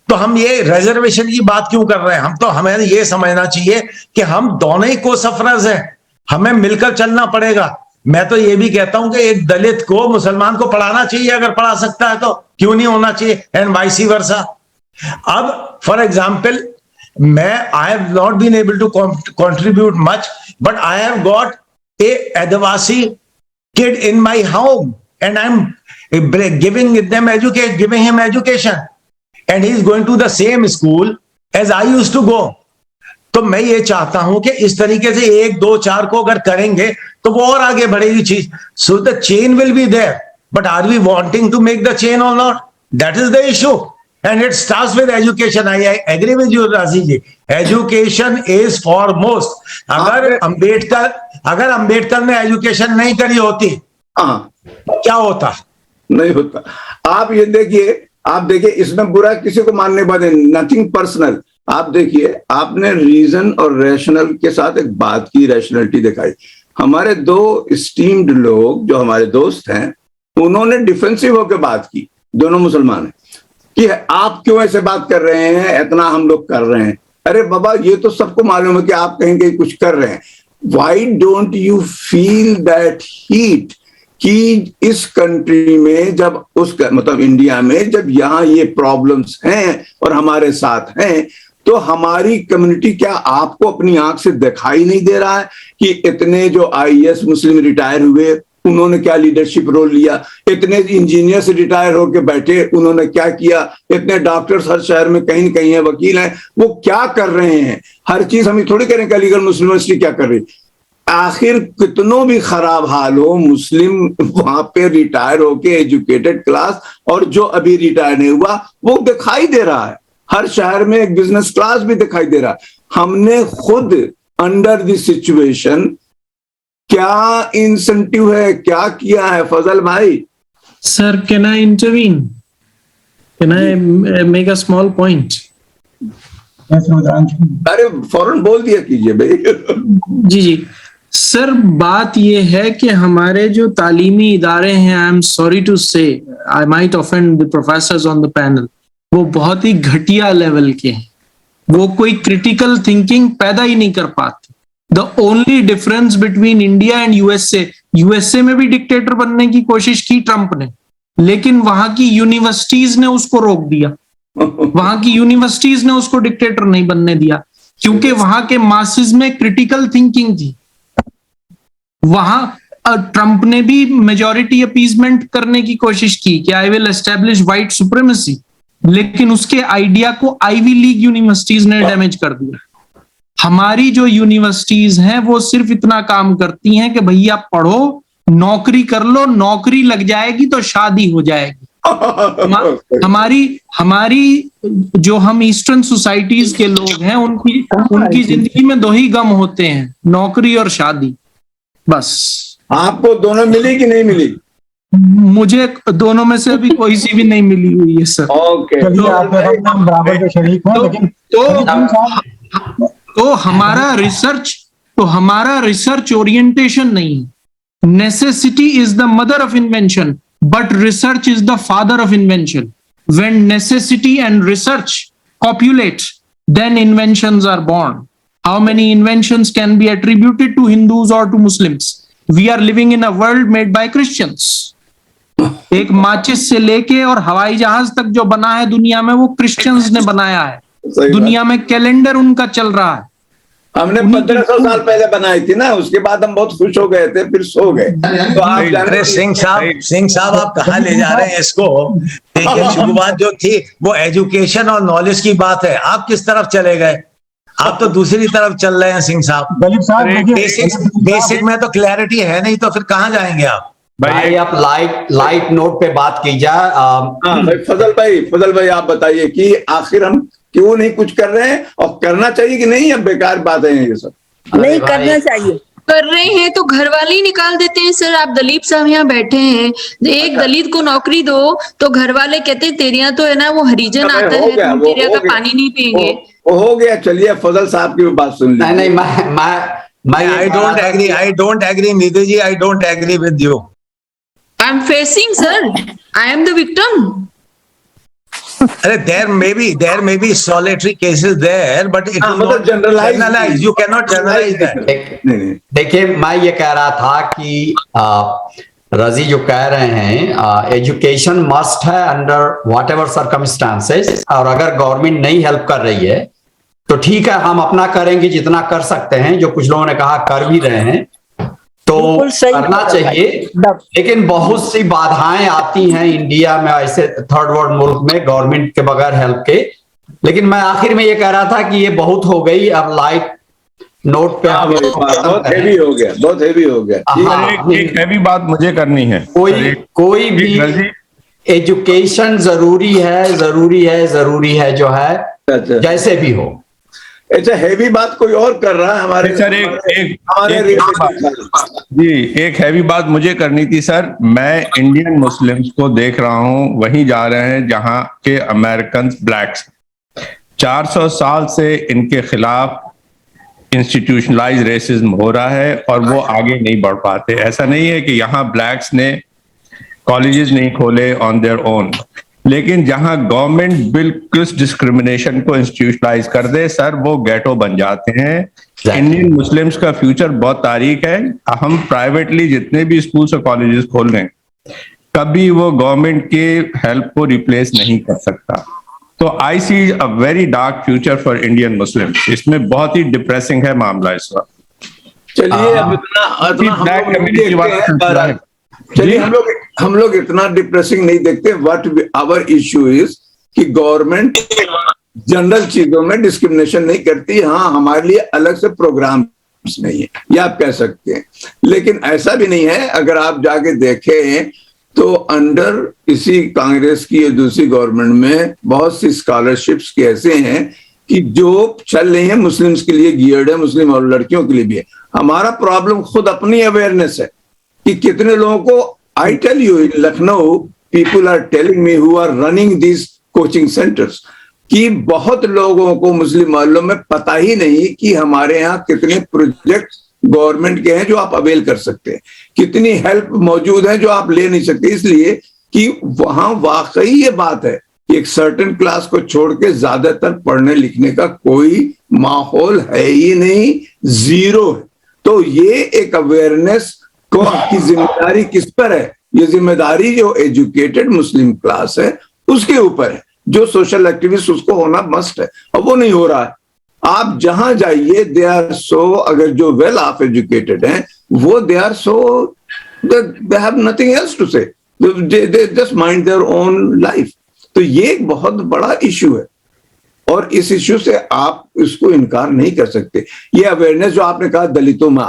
तो हम ये रिजर्वेशन की बात क्यों कर रहे हैं? हमें ये समझना चाहिए कि हम दोनों ही को सफरर्स हैं, हमें मिलकर चलना पड़ेगा। मैं तो ये भी कहता हूं कि एक दलित को मुसलमान को पढ़ाना चाहिए, अगर पढ़ा सकता है तो क्यों नहीं होना चाहिए, एंड वाइस वर्सा। अब फॉर एग्जाम्पल, मैं I have not been able to contribute much, but I have got a Adivasi kid in my home and I am giving him education and he is going to the same school as I used to go. तो मैं ये चाहता हूं कि इस तरीके से 1, 2, 4 को अगर करेंगे तो वो और आगे बढ़ेगी चीज। So the chain will be there, but are we wanting to make the chain or not? That is the issue, and it starts with education. I agree with you Raji ji, education is foremost. अगर अंबेडकर ने education नहीं करी होती क्या होता? नहीं होता। आप ये देखिए, इसमें बुरा किसी को मानने वाले, नथिंग पर्सनल। आप देखिए, आपने रीजन और रैशनल के साथ एक बात की, रैशनलिटी दिखाई। हमारे 2 स्टीम्ड लोग जो हमारे दोस्त हैं, उन्होंने डिफेंसिव होकर बात की, दोनों मुसलमान हैं, कि आप क्यों ऐसे बात कर रहे हैं, इतना हम लोग कर रहे हैं। अरे बाबा, ये तो सबको मालूम है कि आप कहीं कहीं कुछ कर रहे हैं। Why don't you feel that heat कि इस कंट्री में जब मतलब इंडिया में जब यहाँ ये प्रॉब्लम्स हैं और हमारे साथ हैं, तो हमारी कम्युनिटी, क्या आपको अपनी आंख से दिखाई नहीं दे रहा है कि इतने जो आईएएस मुस्लिम रिटायर हुए, उन्होंने क्या लीडरशिप रोल लिया? इतने इंजीनियर से रिटायर होकर बैठे, उन्होंने क्या किया? इतने डॉक्टर्स हर शहर में कहीं न कहीं है, वकील हैं, वो क्या कर रहे हैं? हर चीज हम थोड़ी करें कि अलीगढ़ मुस्लिम यूनिवर्सिटी क्या कर रही। आखिर कितनों भी खराब हाल हो, मुस्लिम वहां पे रिटायर होके एजुकेटेड क्लास, और जो अभी रिटायर नहीं हुआ वो दिखाई दे रहा है, हर शहर में एक बिजनेस क्लास भी दिखाई दे रहा है। हमने खुद अंडर द सिचुएशन क्या इंसेंटिव है, क्या किया है फजल भाई? Sir, can I intervene? Can I make a small point? अरे फौरन बोल दिया कीजिए भाई। जी जी सर, बात ये है कि हमारे जो तालीमी इदारे हैं, आई एम सॉरी टू से, I might offend the professors on the panel, वो बहुत ही घटिया लेवल के हैं। वो कोई क्रिटिकल थिंकिंग पैदा ही नहीं कर पाते। The only difference between India and USA में भी डिक्टेटर बनने की कोशिश की ट्रंप ने, लेकिन वहां की यूनिवर्सिटीज ने उसको रोक दिया। वहां की यूनिवर्सिटीज ने उसको डिक्टेटर नहीं बनने दिया, क्योंकि वहां के मासेस में क्रिटिकल थिंकिंग थी। वहां ट्रंप ने भी मेजॉरिटी अपीजमेंट करने की कोशिश की कि I will establish white supremacy, लेकिन उसके आइडिया को आईवी लीग यूनिवर्सिटीज ने डैमेज कर दिया। हमारी जो यूनिवर्सिटीज हैं वो सिर्फ इतना काम करती हैं कि भैया पढ़ो, नौकरी कर लो, नौकरी लग जाएगी तो शादी हो जाएगी। हमारी जो हम ईस्टर्न सोसाइटीज के लोग हैं, उनकी जिंदगी में दो ही गम होते हैं, नौकरी और शादी, बस। आपको दोनों मिली कि नहीं मिली? मुझे दोनों में से अभी कोई सी भी नहीं मिली हुई है सर। ओके, बराबर के शरीक हैं, लेकिन तो हमारा रिसर्च ओरिएंटेशन नहीं है। Necessity is the mother of invention, but research is the father of invention. When necessity and research copulate, then inventions are born. How many inventions can be attributed to Hindus or to Muslims? We are living in a world made by Christians. एक माचिस से लेके और हवाई जहाज तक जो बना है दुनिया में, वो क्रिश्चियंस ने बनाया है। दुनिया में कैलेंडर उनका चल रहा है। हमने 1500 साल पहले बनाई थी ना, उसके बाद हम बहुत खुश हो गए थे, फिर सो गए। तो आप सिंह साहब आप कहाँ ले जा रहे हैं इसको? देखिए, शुरुआत जो थी वो एजुकेशन और नॉलेज की बात है, आप किस तरफ चले गए? आप तो दूसरी तरफ चल रहे हैं सिंह साहब। दलीप साहब, बेसिक में तो क्लैरिटी है नहीं, तो फिर कहाँ जाएंगे आप? भाई आप लाइट नोट पे बात कीजिए। फजल भाई आप बताइए कि आखिर हम क्यों नहीं कुछ कर रहे हैं, और करना चाहिए कि नहीं? अब बेकार बातें हैं ये सब। नहीं करना चाहिए। कर रहे हैं तो घर वाले ही निकाल देते हैं सर। आप दलीप साहब यहाँ बैठे हैं, एक दलित को नौकरी दो तो घर वाले कहते हैं तेरे यहाँ तो है ना वो हरिजन आता है, तुम तेरे यहाँ का पानी नहीं पियेंगे। हो गया, चलिए फजल साहब की बात सुन लीजिए। नहीं, मैं I don't agree Nidhi ji, I don't agree with you. I am facing sir, I am the victim. There may be solitary cases there, but it is not generalized. You cannot generalize that. देखिए, मैं ये कह रहा था कि रजी जो कह रहे हैं एजुकेशन मस्ट है अंडर व्हाट एवर सर्कमस्टांसेस, और अगर गवर्नमेंट नहीं हेल्प कर रही है तो ठीक है, हम अपना करेंगे जितना कर सकते हैं, जो कुछ लोगों ने कहा कर भी रहे हैं, तो करना चाहिए। लेकिन बहुत सी बाधाएं आती हैं इंडिया में, ऐसे थर्ड वर्ल्ड मुल्क में, गवर्नमेंट के बगैर हेल्प के। लेकिन मैं आखिर में ये कह रहा था कि ये बहुत हो गई, अब लाइट नोट पे बहुत हेवी हो गया। एक हैवी बात मुझे करनी है। कोई भी एजुकेशन जरूरी है जो है, जैसे भी हो। अच्छा, हैवी बात कोई और कर रहा है हमारे सर। एक हैवी बात मुझे करनी थी सर। मैं इंडियन मुस्लिम्स को देख रहा हूँ, वहीं जा रहे हैं जहाँ के अमेरिकन ब्लैक्स 400 साल से इनके खिलाफ इंस्टीट्यूशनलाइज रेसिज्म हो रहा है और वो आगे नहीं बढ़ पाते। ऐसा नहीं है कि यहाँ ब्लैक्स ने कॉलेजेस नहीं खोले ऑन देयर ओन, लेकिन जहां गवर्नमेंट बिल्कुल डिस्क्रिमिनेशन को इंस्टीट्यूशनलाइज कर दे सर, वो गेटो बन जाते हैं। इंडियन मुस्लिम्स का फ्यूचर बहुत तारीक है। हम प्राइवेटली जितने भी स्कूल्स और कॉलेजेस खोल रहे हैं, कभी वो गवर्नमेंट के हेल्प को रिप्लेस नहीं कर सकता। तो I see a very dark future for Indian Muslims. इसमें बहुत ही डिप्रेसिंग है मामला इस वक्त। चलिए, चलिए हम लोग इतना डिप्रेसिंग नहीं देखते। व्हाट आवर इश्यू इज कि गवर्नमेंट जनरल चीजों में डिस्क्रिमिनेशन नहीं करती। हाँ, हमारे लिए अलग से प्रोग्राम प्रॉब्लम्स नहीं है, ये आप कह सकते हैं। लेकिन ऐसा भी नहीं है, अगर आप जाके देखें तो अंडर इसी कांग्रेस की या दूसरी गवर्नमेंट में बहुत सी स्कॉलरशिप्स के ऐसे हैं कि जो चल रही है मुस्लिम्स के लिए गियर्ड है, मुस्लिम और लड़कियों के लिए भी है। हमारा प्रॉब्लम खुद अपनी अवेयरनेस है कि कितने लोगों को, I tell you, in Lucknow people are telling me who are running this coaching centres कि बहुत लोगों को मुस्लिम मोहल्लों में पता ही नहीं कि हमारे यहाँ कितने प्रोजेक्ट गवर्नमेंट के हैं जो आप अवेल कर सकते हैं, कितनी हेल्प मौजूद है जो आप ले नहीं सकते, इसलिए कि वहां वाकई ये बात है कि एक सर्टेन क्लास को छोड़ के ज्यादातर पढ़ने लिखने का कोई माहौल है ही नहीं, जीरो है। तो ये एक अवेयरनेस को की जिम्मेदारी किस पर है? ये जिम्मेदारी जो एजुकेटेड मुस्लिम क्लास है उसके ऊपर है, जो सोशल एक्टिविस्ट उसको होना मस्ट है, और वो नहीं हो रहा है। आप जहां जाइए दे आर सो, अगर जो वेल ऑफ एजुकेटेड हैं वो they are so, they have nothing else to say, they just mind their own life. तो ये एक बहुत बड़ा इश्यू है और इस इश्यू से आप इसको इनकार नहीं कर सकते। ये अवेयरनेस जो आपने कहा दलितों में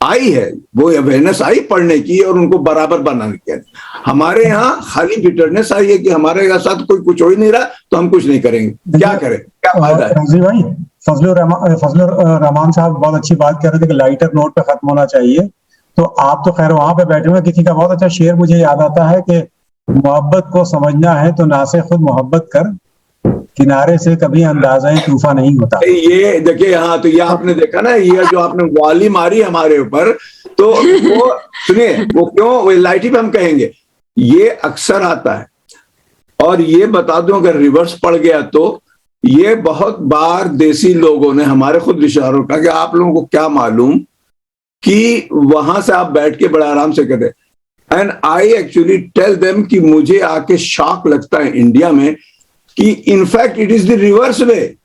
आई है, वो अवेयरनेस आई पढ़ने की और उनको बराबर बनाने की। हमारे यहाँ खाली बिटरनेस आई है कि हमारे साथ कोई कुछ हो ही नहीं रहा तो हम कुछ नहीं करेंगे, क्या करें, क्या फायदा है? रजी भाई, फजलुर रहमान साहब बहुत अच्छी बात कह रहे थे कि लाइटर नोट पे खत्म होना चाहिए। तो आप तो खैर वहां पे बैठे हुए, किसी का बहुत अच्छा शेर मुझे याद आता है कि मोहब्बत को समझना है तो ना से खुद मोहब्बत कर, किनारे से कभी अंदाजा तूफान नहीं होता। ये देखिए, हाँ, तो ये आपने देखा ना, ये जो आपने वाली मारी हमारे ऊपर, तो वो सुनिए, वो क्यों, वो लाइटी पे हम कहेंगे, ये अक्सर आता है। और ये बता दूं, अगर रिवर्स पड़ गया तो ये बहुत बार देसी लोगों ने हमारे खुद रिश्तेदारों का कि आप लोगों को क्या मालूम कि वहां से आप बैठ के बड़े आराम से कहते, and I actually tell them कि मुझे आके शॉक लगता है इंडिया में कि in fact it is the reverse way,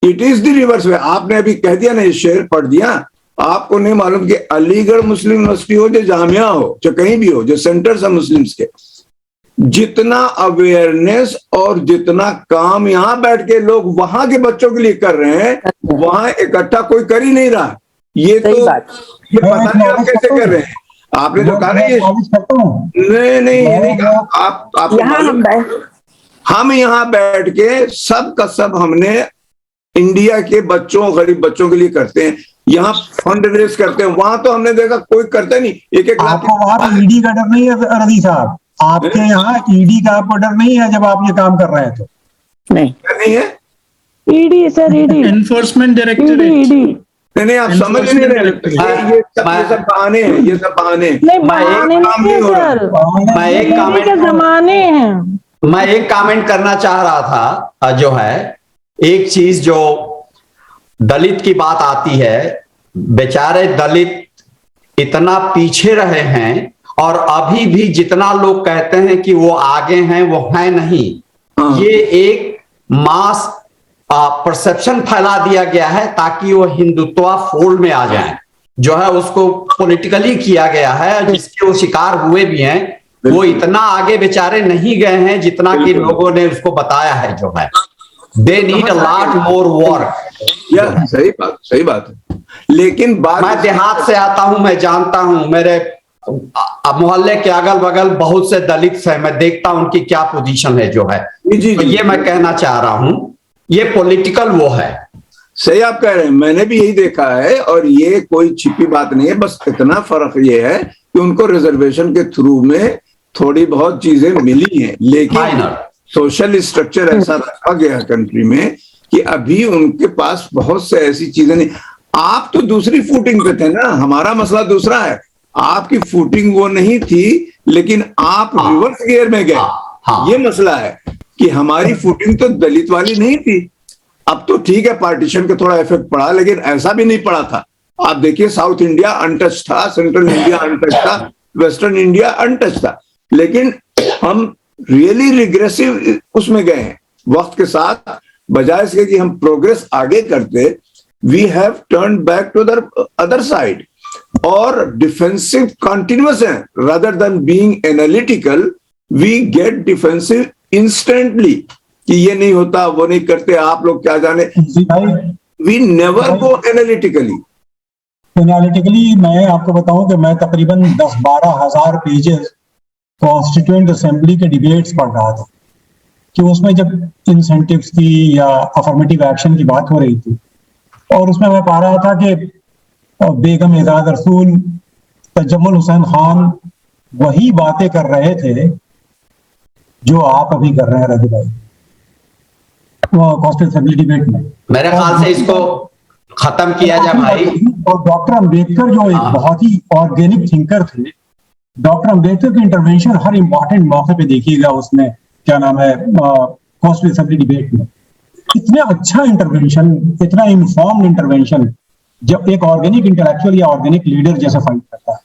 it is the reverse way. आपने अभी कह दिया ना, ये शेर पढ़ दिया, आपको नहीं मालूम कि अलीगढ़ मुस्लिम यूनिवर्सिटी हो, जो जामिया हो, जो कहीं भी हो, जो सेंटर्स है मुस्लिम्स के, जितना अवेयरनेस और जितना काम यहाँ बैठ के लोग वहां के बच्चों के लिए कर रहे हैं, वहां इकट्ठा कोई कर ही नहीं रहा। ये तो ये पता नहीं आप कैसे कर रहे हैं। आपने जो कहा ना, ये नहीं, हम यहाँ बैठ के सब का सब हमने इंडिया के बच्चों, गरीब बच्चों के लिए करते हैं, यहाँ फंड रेज करते हैं। वहां तो हमने देखा कोई करता नहीं। एक आपको वहां पे ईडी का डर नहीं है रजी साहब? आपके यहाँ ईडी का आपको डर नहीं है जब आप ये काम कर रहे हैं तो? नहीं है ED sir, ED enforcement directorate. नहीं, आप समझ नहीं रहे, ये सब बहाने हैं, ये सब बहाने हैं। मैं एक कमेंट करना चाह रहा था, जो है एक चीज जो दलित की बात आती है, बेचारे दलित इतना पीछे रहे हैं और अभी भी जितना लोग कहते हैं कि वो आगे हैं, वो है नहीं। ये एक मास परसेप्शन फैला दिया गया है ताकि वो हिंदुत्व फोल्ड में आ जाए, जो है उसको पॉलिटिकली किया गया है, जिसके वो शिकार हुए भी हैं। वो इतना आगे बेचारे नहीं गए हैं जितना कि लोगों ने उसको बताया है, जो है they need a lot more work. सही बात है। लेकिन मैं देहात से आता हूं, मैं जानता हूं, मेरे मोहल्ले के अगल बगल बहुत से दलित हैं, मैं देखता हूं उनकी क्या पोजीशन है, जो है तो ये मैं कहना चाह रहा हूं, ये पॉलिटिकल वो है। सही आप कह रहे हैं, मैंने भी यही देखा है और ये कोई छिपी बात नहीं है। बस इतना फर्क ये है कि उनको रिजर्वेशन के थ्रू में थोड़ी बहुत चीजें मिली हैं, लेकिन सोशल स्ट्रक्चर ऐसा रखा गया कंट्री में कि अभी उनके पास बहुत से ऐसी चीजें नहीं। आप तो दूसरी फूटिंग पे थे ना, हमारा मसला दूसरा है। आपकी फूटिंग वो नहीं थी, लेकिन आप रिवर्स गियर में गए। ये मसला है कि हमारी फूटिंग तो दलित वाली नहीं थी। अब तो ठीक है, पार्टीशन का थोड़ा इफेक्ट पड़ा, लेकिन ऐसा भी नहीं पड़ा था। आप देखिए, साउथ इंडिया अनटच था, सेंट्रल इंडिया अनटच था, वेस्टर्न इंडिया अनटच था, लेकिन हम रियली रिग्रेसिव उसमें गए हैं वक्त के साथ। बजाय इसके कि हम प्रोग्रेस आगे करते, we have turn back to the other side और डिफेंसिव कंटिन्यूअस है, rather than being analytical we get defensive instantly कि ये नहीं होता, वो नहीं करते, आप लोग क्या जाने। We never go analytically. Analytically मैं आपको बताऊं कि मैं तकरीबन 10-12 हज़ार पेजेस कॉन्स्टिट्यूएंट असेंबली के डिबेट्स पढ़ रहा था कि उसमें जब इंसेंटिव्स की या अफर्मेटिव एक्शन की बात हो रही थी, और उसमें मैं पा रहा था कि बेगम एजाज रसूल, तजम्मुल हुसैन खान वही बातें कर रहे थे जो आप अभी कर रहे हैं रवि भाई कॉन्स्टिट्यूएंट असेंबली डिबेट में। मेरे ख्याल से इसको खत्म किया जाए भाई। और डॉक्टर अंबेडकर जो एक बहुत ही ऑर्गेनिक थिंकर थे, डॉक्टर अंबेडकर की इंटरवेंशन हर इंपॉर्टेंट मौके पे देखिएगा, उसमें क्या नाम है कॉन्स्टिट्यूएंट असेंबली डिबेट में इतना अच्छा इंटरवेंशन, इतना इन्फॉर्म्ड इंटरवेंशन जब एक ऑर्गेनिक इंटेलेक्चुअल या ऑर्गेनिक लीडर जैसे फाइट करता है।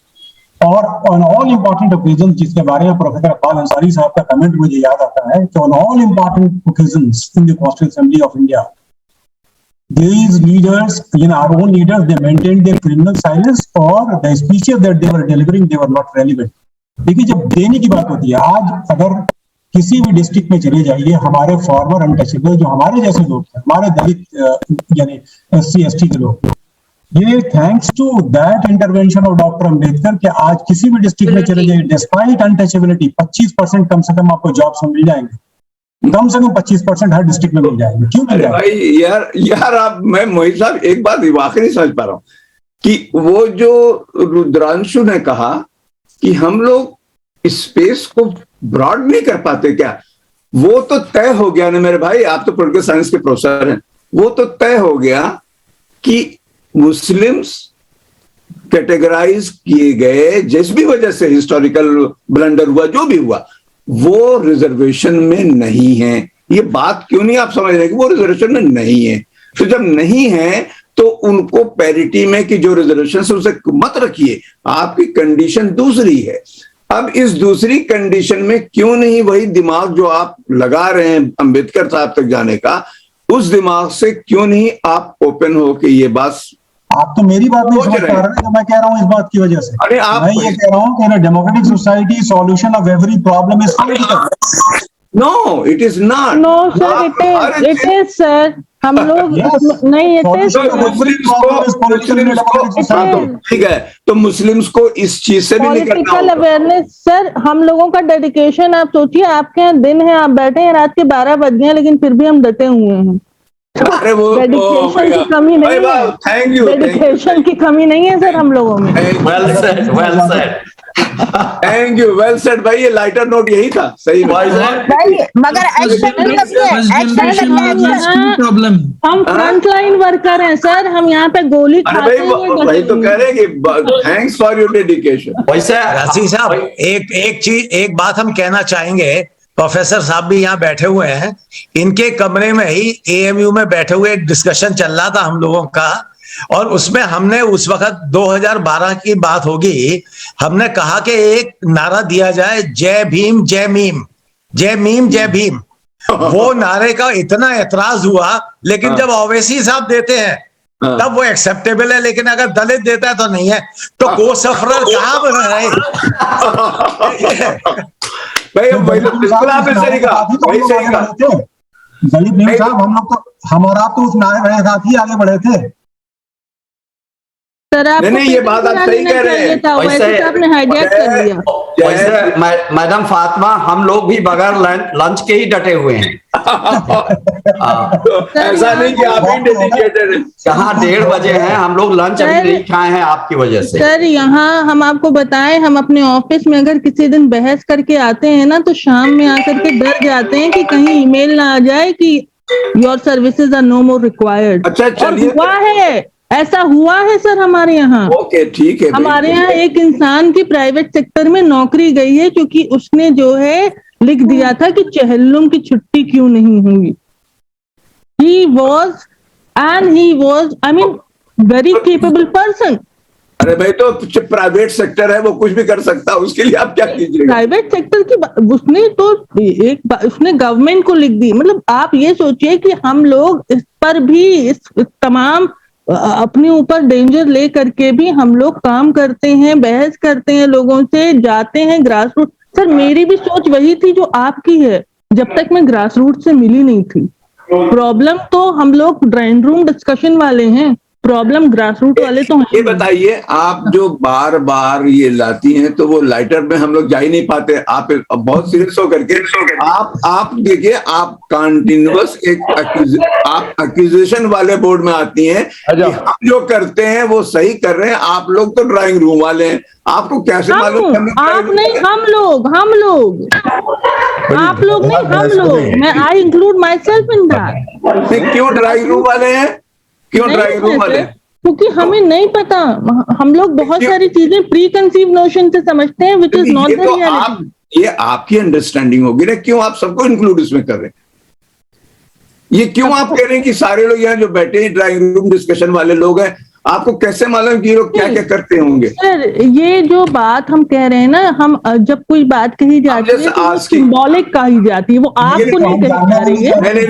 और ऑन ऑल इंपॉर्टेंट ओकेजन, जिसके बारे में प्रोफेसर अब्बास अंसारी साहब का कमेंट मुझे याद आता है कि on all important occasions in the constituent assembly of India, these leaders, our own leaders, they maintained their criminal silence, or the speeches that they were delivering, they were not relevant. देखिए, जब देने की बात होती है, आज अगर किसी भी डिस्ट्रिक्ट में चले जाइए, हमारे फॉर्मर अनटचेबल जो हमारे जैसे लोग थे, हमारे दलित यानी SC/ST के लोग, ये thanks to that intervention of doctor Ambedkar कि आज किसी भी डिस्ट्रिक्ट में चले जाइए, डिस्पाइट अनटचेबिलिटी 25% कम से कम आपको जॉब्स मिल जाएंगे, कम से कम 25% हर डिस्ट्रिक्ट में मिल जाएंगे। क्यों मिल जाएगा भाई? यार आप, मैं मोहित साहब एक बात वाकई समझ पा रहा हूं कि वो जो रुद्रांशु ने कहा कि हम लोग स्पेस को ब्रॉड नहीं कर पाते क्या, वो तो तय हो गया ना मेरे भाई, आप तो पॉलिटिकल साइंस के प्रोफेसर हैं, वो तो तय हो गया कि मुस्लिम्स कैटेगराइज किए गए, जिस भी वजह से हिस्टोरिकल ब्लंडर हुआ, जो भी हुआ, वो रिजर्वेशन में नहीं है। ये बात क्यों नहीं आप समझ रहे कि वो रिजर्वेशन में नहीं है? तो जब नहीं है तो उनको पैरिटी में कि जो रिजर्वेशन से उसे मत रखिए, आपकी कंडीशन दूसरी है। अब इस दूसरी कंडीशन में क्यों नहीं वही दिमाग जो आप लगा रहे हैं अंबेडकर साहब तक जाने का, उस दिमाग से क्यों नहीं आप ओपन हो कि ये बात, आप तो मेरी बात नहीं समझ पा रहे हैं, मैं कह रहा हूं इस बात की वजह से। अरे मैं ये कह रहा हूं कि democratic society solution of every problem is political. No it is not. No sir, it is sir. हम लोग नहीं, ठीक है, तो मुस्लिम्स को इस चीज से भी निकलना होगा। पॉलिटिकल अवेयरनेस सर, हम लोगों का डेडिकेशन, आप सोचिए आपके यहाँ दिन है, आप बैठे हैं रात के 12 बज गए, लेकिन फिर भी हम डटे हुए हैं। अरे वो डेडिकेशन की कमी नहीं है, थैंक यू, डेडिकेशन की कमी नहीं है सर हम लोगों में। Well said, well said, thank you, well said भाई। ये लाइटर नोट यही था, सही भाई, मगर प्रॉब्लम, हम फ्रंट लाइन वर्कर हैं सर, हम यहाँ पे गोली खाते हैं। वही तो कह रहे हैं कि थैंक्स फॉर योर डेडिकेशन। वैसे रसी साहब, एक बात हम कहना चाहेंगे, प्रोफेसर साहब भी यहाँ बैठे हुए हैं, इनके कमरे में ही AMU में बैठे हुए एक डिस्कशन चल रहा था हम लोगों का, और उसमें हमने उस वक्त 2012 की बात होगी, हमने कहा कि एक नारा दिया जाए, जय भीम जय मीम, जय मीम जय भीम। वो नारे का इतना एतराज हुआ, लेकिन जब ओवैसी साहब देते हैं तब वो एक्सेप्टेबल है, लेकिन अगर दलित देता है तो नहीं है। तो को सफरर कहाँ बन रहे? भाई बिल्कुल आपने सही कहा, वही सही कहा। दलित नहीं साहब, हम लोग तो, हम और आप तो उस नारे के साथ ही आगे बढ़े थे। नहीं, ये बात आप सही कह रहे हैं। वैसे आपने हाईजैक कर लिया। वैसे मैडम फातिमा, हम लोग भी बगैर लंच के ही डटे हुए हैं। ऐसा नहीं कि आप ही डेडिकेटेड हैं। यहाँ 1:30 बजे हैं, हम लोग लंच अभी नहीं खाए हैं आपकी वजह से। सर यहाँ हम आपको बताएं, हम अपने ऑफिस में अगर किसी दिन बहस करके आते हैं ना, तो शाम में आकर के डर जाते हैं कि कहीं ईमेल ना आ जाए कि your services are no more required. अच्छा, चलिए, हुआ है, ऐसा हुआ है सर हमारे यहाँ। ओके, ठीक है। हमारे यहाँ एक इंसान की प्राइवेट सेक्टर में नौकरी गई है क्योंकि उसने जो है लिख दिया था कि चेहल्लुम की छुट्टी क्यों नहीं हुई। He was I mean very capable person। अरे भाई, तो प्राइवेट सेक्टर है, वो कुछ भी कर सकता है, उसके लिए आप क्या कीजिएगा? प्राइवेट सेक्टर की उसने तो उसने गवर्नमेंट को लिख दी। मतलब आप ये सोचिए कि हम लोग इस पर भी, इस तमाम अपने ऊपर डेंजर ले करके भी हम लोग काम करते हैं, बहस करते हैं, लोगों से जाते हैं ग्रास रूट। सर मेरी भी सोच वही थी जो आपकी है, जब तक मैं ग्रास रूट से मिली नहीं थी। प्रॉब्लम तो हम लोग ड्राइंग रूम डिस्कशन वाले हैं, प्रॉब्लम ग्रासरूट वाले तो ये हैं। बताइए, आप जो बार बार ये लाती हैं तो वो लाइटर में हम लोग जा ही नहीं पाते। आप बहुत सीरियस होकर के आप देखिए, आप कंटिन्यूअस आप एक्यूजेशन वाले बोर्ड में आती हैं कि हम जो करते हैं वो सही कर रहे हैं, आप लोग तो ड्राइंग रूम वाले हैं। आपको कैसे मालूम? आप नहीं, हम लोग आप लोग नहीं, हम लोग, मैं I include my self in that. क्यों ड्राइंग रूम वाले हैं? क्यों ड्राइंग रूम वाले हैं? क्योंकि हमें नहीं पता, हम लोग बहुत सारी चीजें प्री कंसीव नोशन से समझते हैं, which is not the reality. ये आपकी अंडरस्टैंडिंग होगी ना, क्यों आप सबको इंक्लूड इसमें कर रहे हैं? ये क्यों आप कह रहे हैं कि सारे लोग यहाँ जो बैठे हैं ड्राइंग रूम डिस्कशन वाले लोग हैं? आपको कैसे मालूम कि ये लोग क्या क्या करते होंगे? सर, ये जो बात हम कह रहे हैं ना, हम जब कोई बात कही जाती है तो सिंबॉलिक कही जाती है, वो आपको नहीं कही जा रही है। नहीं,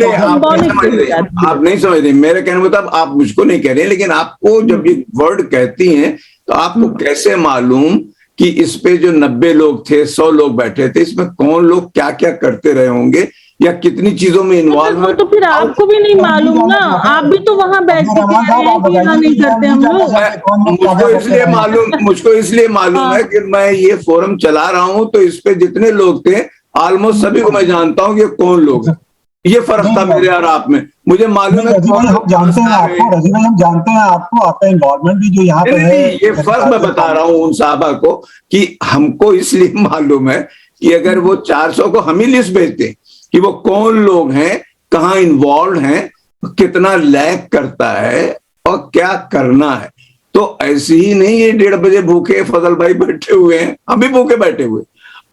आप नहीं समझ रहे। मेरे कहने मतलब आप मुझको नहीं कह रहे हैं, लेकिन आपको जब ये वर्ड कहती हैं तो आपको कैसे मालूम कि इस पे जो 90 लोग थे, 100 लोग बैठे थे, इसमें कौन लोग क्या क्या करते रहे होंगे या कितनी चीजों में इन्वॉल्व है? तो फिर आपको भी नहीं मालूम ना, आप भी तो वहां बैठ के कह रहे हैं कि यहाँ नहीं करते हम लोग। मुझको इसलिए मालूम है कि मैं ये फोरम चला रहा हूं, तो इस पे जितने लोग थे ऑलमोस्ट सभी को मैं जानता हूँ कि कौन लोग हैं। ये फर्क था मेरे और आप में, मुझे मालूम है। हम जानते हैं आपको, रजी भाई, हम जानते हैं आपको, आपका इन्वॉल्वमेंट भी जो यहाँ पे है। ये फर्क मैं बता रहा हूँ उन साहबा को कि हमको इसलिए मालूम है कि अगर वो 400 को हम ही लिस्ट भेजते कि वो कौन लोग हैं, कहाँ इन्वॉल्व हैं, कितना लैग करता है और क्या करना है, तो ऐसे ही नहीं ये 1:30 बजे भूखे फजल भाई बैठे हुए हैं, हम भी भूखे बैठे हुए,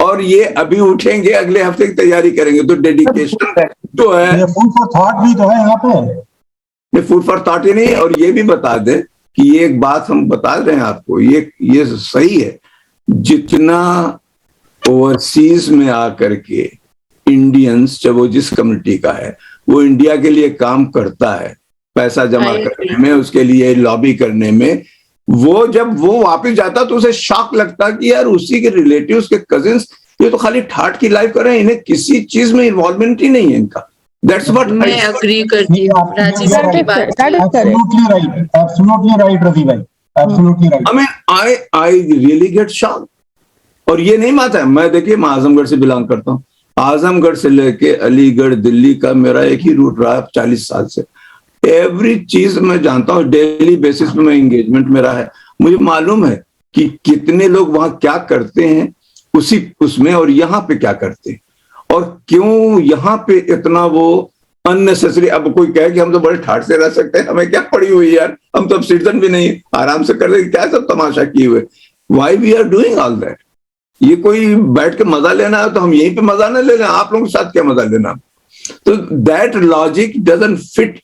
और ये अभी उठेंगे, अगले हफ्ते की तैयारी करेंगे। तो डेडिकेशन तो है, फूड फॉर थॉट भी तो है यहाँ पे। फूड फॉर थॉट ही नहीं। और ये भी बता दे कि ये एक बात हम बता रहे हैं आपको, ये सही है, जितना ओवरसीज में आकर के इंडियंस, चाहे वो जिस कम्युनिटी का है, वो इंडिया के लिए काम करता है, पैसा जमा करने में, उसके लिए लॉबी करने में, वो जब वो वापस जाता तो उसे शॉक लगता कि यार उसी के रिलेटिव्स के कजिन्स ये तो खाली ठाट की लाइफ कर रहे हैं, इन्हें किसी चीज में इन्वॉल्वमेंट ही नहीं है इनका। That's what मैं एग्री करती हूँ राजी सर की बात। Absolutely right, absolutely right, रजी भाई, absolutely right. I mean, I really get shocked. और ये नहीं मानता है। मैं देखिए, मैं आजमगढ़ से बिलोंग करता हूँ। आजमगढ़ से लेके अलीगढ़, दिल्ली का मेरा एक ही रूट रहा है 40 साल से। एवरी चीज मैं जानता हूँ, डेली बेसिस पे मैं एंगेजमेंट मेरा है, मुझे मालूम है कि कितने लोग वहां क्या करते हैं उसमें, और यहाँ पे क्या करते हैं, और क्यों यहाँ पे इतना वो अननेसेसरी। अब कोई कहे कि हम तो बड़े ठाट से रह सकते हैं, हमें क्या पड़ी हुई यार, हम तो अब सिटीजन भी नहीं, आराम से कर देंगे, क्या सब तमाशा किए हुए। Why we are doing all that? ये कोई बैठ के मजा लेना है तो हम यहीं पे मजा ना ले लें, आप लोगों के साथ क्या मजा लेना? तो that logic doesn't fit.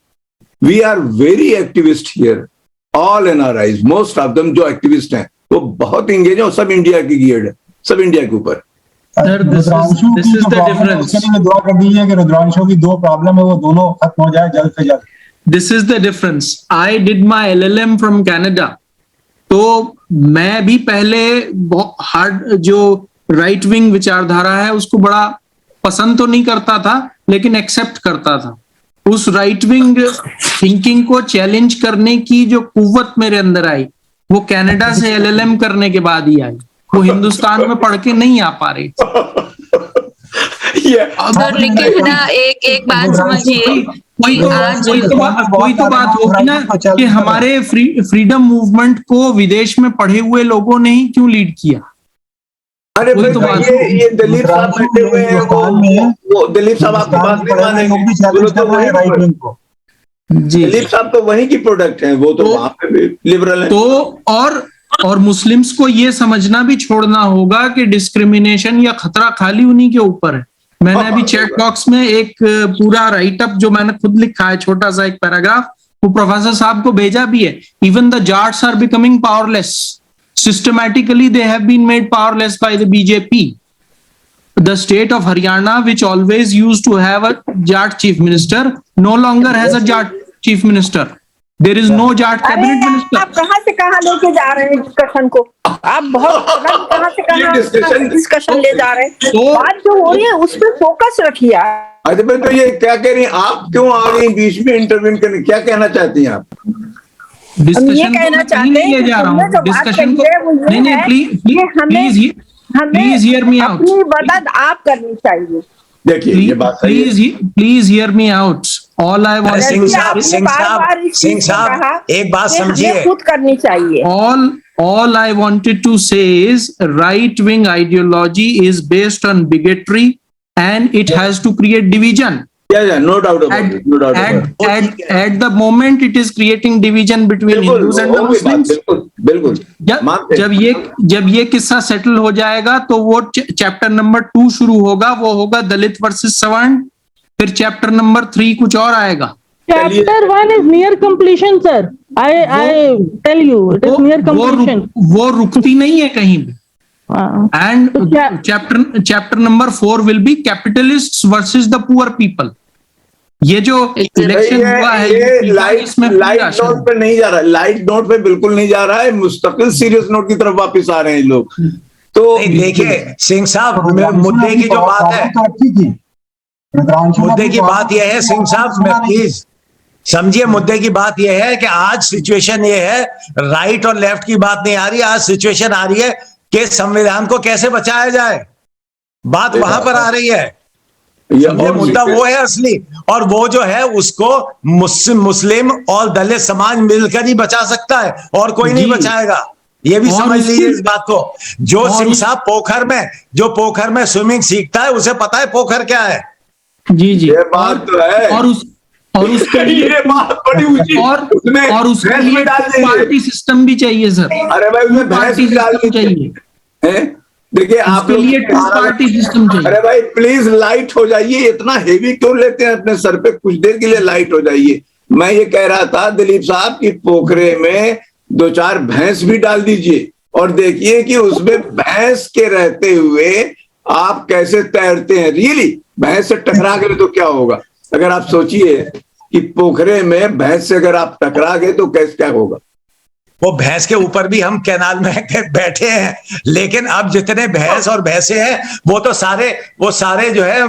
We are very activist here, all NRIs, most of them जो एक्टिविस्ट हैं वो बहुत इंगेज है, और सब इंडिया की गियर्ड है, सब इंडिया के ऊपर। Sir, this is the difference. उसके लिए दुआ कर दीजिए कि रुद्रांशु की 2 प्रॉब्लम है वो दोनों खत्म हो जाए जल्द से जल्द। This is the difference. I did my LLM from Canada. तो मैं भी पहले हार्ड जो राइट विंग विचारधारा है उसको बड़ा पसंद तो नहीं करता था, लेकिन एक्सेप्ट करता था। उस राइट विंग थिंकिंग को चैलेंज करने की जो कुव्वत मेरे अंदर आई, वो कनाडा से LLM करने के बाद ही आई। वो हिंदुस्तान में पढ़ के नहीं आ पा रही। अगर लेकिन ना एक बात समझिए, कोई तो बात होगी ना कि हमारे फ्रीडम मूवमेंट को विदेश में पढ़े हुए लोगों ने ही क्यों लीड किया। अरे भाई, तो ये दिलीप साहब बैठे हुए हैं, वो दिलीप साहब आपकी बात नहीं मानेंगे। दिलीप साहब तो वहीं की प्रोडक्ट हैं, वो तो वहां पे भी लिबरल हैं। तो और मुस्लिम्स को ये समझना भी छोड़ना होगा कि डिस्क्रिमिनेशन या खतरा खाली उन्हीं के ऊपर है। मैंने अभी चैट बॉक्स में एक पूरा राइट अप जो मैंने खुद लिखा है, छोटा सा एक पैराग्राफ, वो प्रोफेसर साहब को भेजा भी है। Even the Jats are becoming powerless, systematically they have been made powerless by the BJP. The state of Haryana, which always used to have a Jat chief minister, no longer has a Jat chief minister. There is no Jat cabinet minister. आप कहाँ से कहाँ लेके जा रहे हैं discussion को? आप बहुत कहाँ से कहाँ डिस्कशन ले जा रहे हैं? बात जो हो रही है उस पर फोकस रखिए। अरे भाई, तो ये क्या कह रही हैं आप? क्यों आ गई बीच में इंटरव्यू करने? क्या कहना चाहती हैं आप? हम ये डिस्कशन को कहना मैं कहीं चाहते नहीं हैं ले कि जा रहा तुमने हूँ जो बात डिस्कशन कही को। है वो ये नहीं नहीं, है प्लीज कि हमें प्लीज हियर मी आउट। अपनी मदद आप करनी चाहिए। देखिए ये बात सही है। Please hear me out. All I want Singh जैसे साहब, आपने सिंह बार साहब, बार इस सिंह चीज को साहब, कहा एक बात कि हमें समझिए। खुद करनी चाहिए। all I wanted to say is right wing ideology is based on bigotry and it has to create division. Yeah, no doubt about it, no doubt about it. At the moment it is creating division between बिल्कुल, Hindus and the होगी बात, Muslims. बिल्कुल बिल्कुल मानते हैं। जब ये किस्सा सेटल हो जाएगा तो वो चैप्टर नंबर 2 शुरू होगा, वो होगा दलित वर्सेस सवर्ण। फिर चैप्टर नंबर 3 कुछ और आएगा। Chapter 1 is near completion, sir. I tell you, it is near completion. वो रुकती नहीं है कहीं भी। And chapter number 4 will be capitalists versus the poor people. ये जो इलेक्शन हुआ है ये लाइट नोट पे नहीं जा रहा है, लाइट नोट पे बिल्कुल नहीं जा रहा है, मुस्तकिल सीरियस नोट की तरफ वापस आ रहे हैं लोग। तो देखिए सिंह साहब, मुद्दे की जो बात है, मुद्दे की बात यह है सिंह साहब, मैं प्लीज समझिए, मुद्दे की बात यह है कि आज सिचुएशन ये है, राइट और लेफ्ट की बात नहीं आ रही, आज सिचुएशन आ रही है कि संविधान को कैसे बचाया जाए, बात वहां पर आ रही है। मुद्दा वो है असली, और वो जो है उसको मुस्लिम और दलित समाज मिलकर ही बचा सकता है, और कोई नहीं बचाएगा। ये भी समझ लीजिए इस बात को। जो सिंह साहब पोखर में स्विमिंग सीखता है उसे पता है पोखर क्या है। जी ये बात तो है। और उसके लिए ये बात बड़ी ऊंची, और उसके लिए पार्टी सिस्टम भी चाहिए सर। अरे भाई उसमें भैंस भी डालनी चाहिए। देखिए आप लोग पार्टी सिस्टम चाहिए। अरे भाई प्लीज लाइट हो जाइए, इतना हेवी क्यों लेते हैं अपने सर पे, कुछ देर के लिए लाइट हो जाइए। मैं ये कह रहा था दिलीप साहब की पोखरे में 2-4 भैंस भी डाल दीजिए और देखिए कि उसमें भैंस के रहते हुए आप कैसे तैरते हैं। रियली भैंस से टकरा गए तो क्या होगा, अगर आप सोचिए कि पोखरे में भैंस से अगर आप टकरा गए तो कैसे क्या होगा। वो भैंस के ऊपर भी हम कैनाल में बैठे हैं, लेकिन अब जितने भैंस और भैंसे हैं वो तो सारे जो है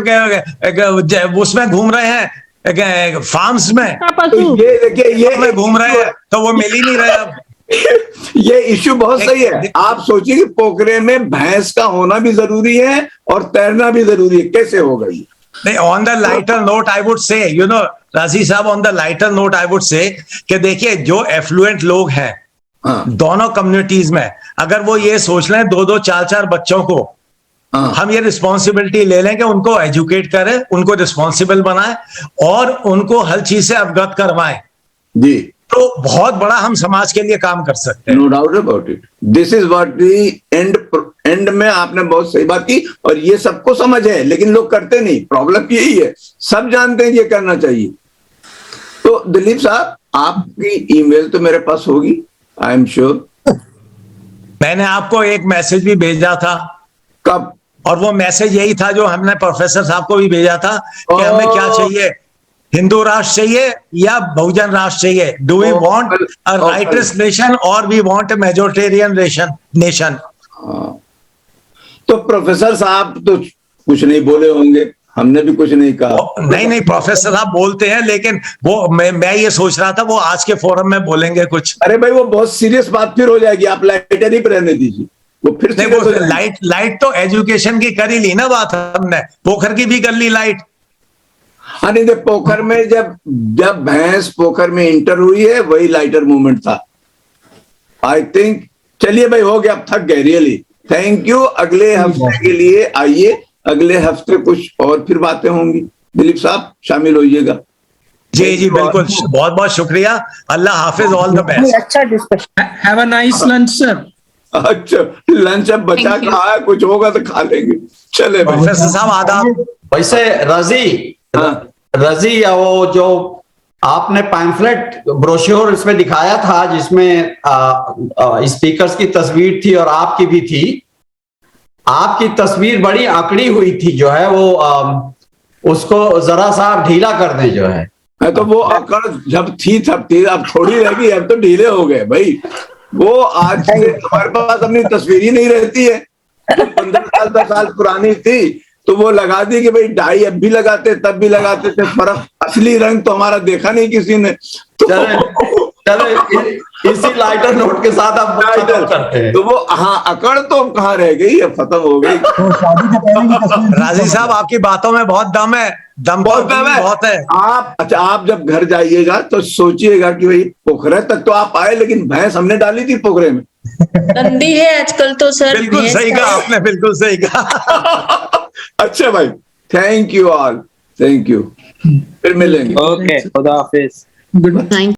उसमें घूम रहे हैं, फार्म्स में। तो ये देखिए ये घूम रहे हैं तो वो मिल ही नहीं रहे अब। ये इश्यू बहुत सही है। आप सोचिए कि पोखरे में भैंस का होना भी जरूरी है और तैरना भी जरूरी है, कैसे होगा ये। नहीं, on the lighter note I would say, राजी साहब, on the lighter note I would say कि देखिए जो एफ्लुएंट लोग हैं दोनों कम्युनिटीज में, अगर वो ये सोच लें 2-2, 4-4 बच्चों को हम ये रिस्पॉन्सिबिलिटी ले लें कि उनको एजुकेट करें, उनको रिस्पॉन्सिबल बनाएं और उनको हर चीज से अवगत करवाएं जी, तो बहुत बड़ा हम समाज के लिए काम कर सकते हैं। No doubt about it. This is what the end में आपने बहुत सही बात की, और ये सबको समझ है लेकिन लोग करते नहीं। प्रॉब्लम यही है, सब जानते हैं ये करना चाहिए। तो दिलीप साहब आपकी ईमेल तो मेरे पास होगी, आई एम श्योर। मैंने आपको एक मैसेज भी भेजा था। कब? और वो मैसेज यही था जो हमने प्रोफेसर साहब को भी भेजा था कि हमें क्या चाहिए, हिंदू राष्ट्र चाहिए या बहुजन राष्ट्र चाहिए, do we want a righteous nation or we want a majoritarian nation. तो प्रोफेसर साहब तो कुछ नहीं बोले होंगे, हमने भी कुछ नहीं कहा। नहीं, प्रोफेसर साहब बोलते हैं, लेकिन वो मैं ये सोच रहा था वो आज के फोरम में बोलेंगे कुछ। अरे भाई वो बहुत सीरियस बात फिर हो जाएगी, आप लाइटर ही पे रहने दीजिए। वो फिर नहीं, वो लाइट तो एजुकेशन की कर ही ली ना बात, हमने पोखर की भी कर ली लाइट। हाँ नहीं, पोखर में जब भैंस पोखर में इंटर हुई है वही लाइटर मूवमेंट था, आई थिंक। चलिए भाई हो गया, अब थक गए रियली। Thank you. अगले हफ्ते के लिए आइए, अगले हफ्ते कुछ और फिर बातें होंगी। दिलीप साहब शामिल होइएगा। जी बिल्कुल, बहुत बहुत शुक्रिया। अल्लाह हाफिज, ऑल द बेस्ट। अच्छा discussion. Have a nice lunch sir. अच्छा लंच अब बचा कहा है, कुछ होगा तो खा लेंगे। चले प्रोफेसर साहब आदाब। वैसे रजी वो जो आपने पैम्फलेट ब्रोश्योर इसमें दिखाया था जिसमें स्पीकर्स की तस्वीर थी और आपकी भी थी, आपकी तस्वीर बड़ी आंकड़ी हुई थी, जो है वो उसको जरा सा ढीला कर दें जो है। तो वो आंकड़ जब थी तब थी, अब थोड़ी रहेगी, अब तो ढीले हो गए भाई। वो आज से हमारे पास अपनी तस्वीर ही नहीं रहती है, 15 साल 10 साल पुरानी थी तो वो लगा दी कि भाई डाई अब भी लगाते तब भी लगाते थे, फर्क असली रंग तो हमारा देखा नहीं किसी ने। तो इसी लाइटर नोट के साथ आप खत्म करते हैं। तो वो हाँ अकड़ तो कहाँ रह गई, अब खत्म हो गई। तो शादी से पहले की तस्वीर राजीव साहब आपकी बातों में बहुत दम है, दम बहुत दम है। बहुत है। आप अच्छा, आप जब घर जाइएगा तो सोचिएगा कि भाई पोखरे तक तो आप आए, लेकिन भैंस हमने डाली थी पोखरे में। गंदी है आजकल तो सर। बिल्कुल सही कहा आपने, बिल्कुल सही कहा। अच्छा भाई, thank you all, thank you, फिर मिलेंगे। ओके, खुदा हाफिज। Good. Thank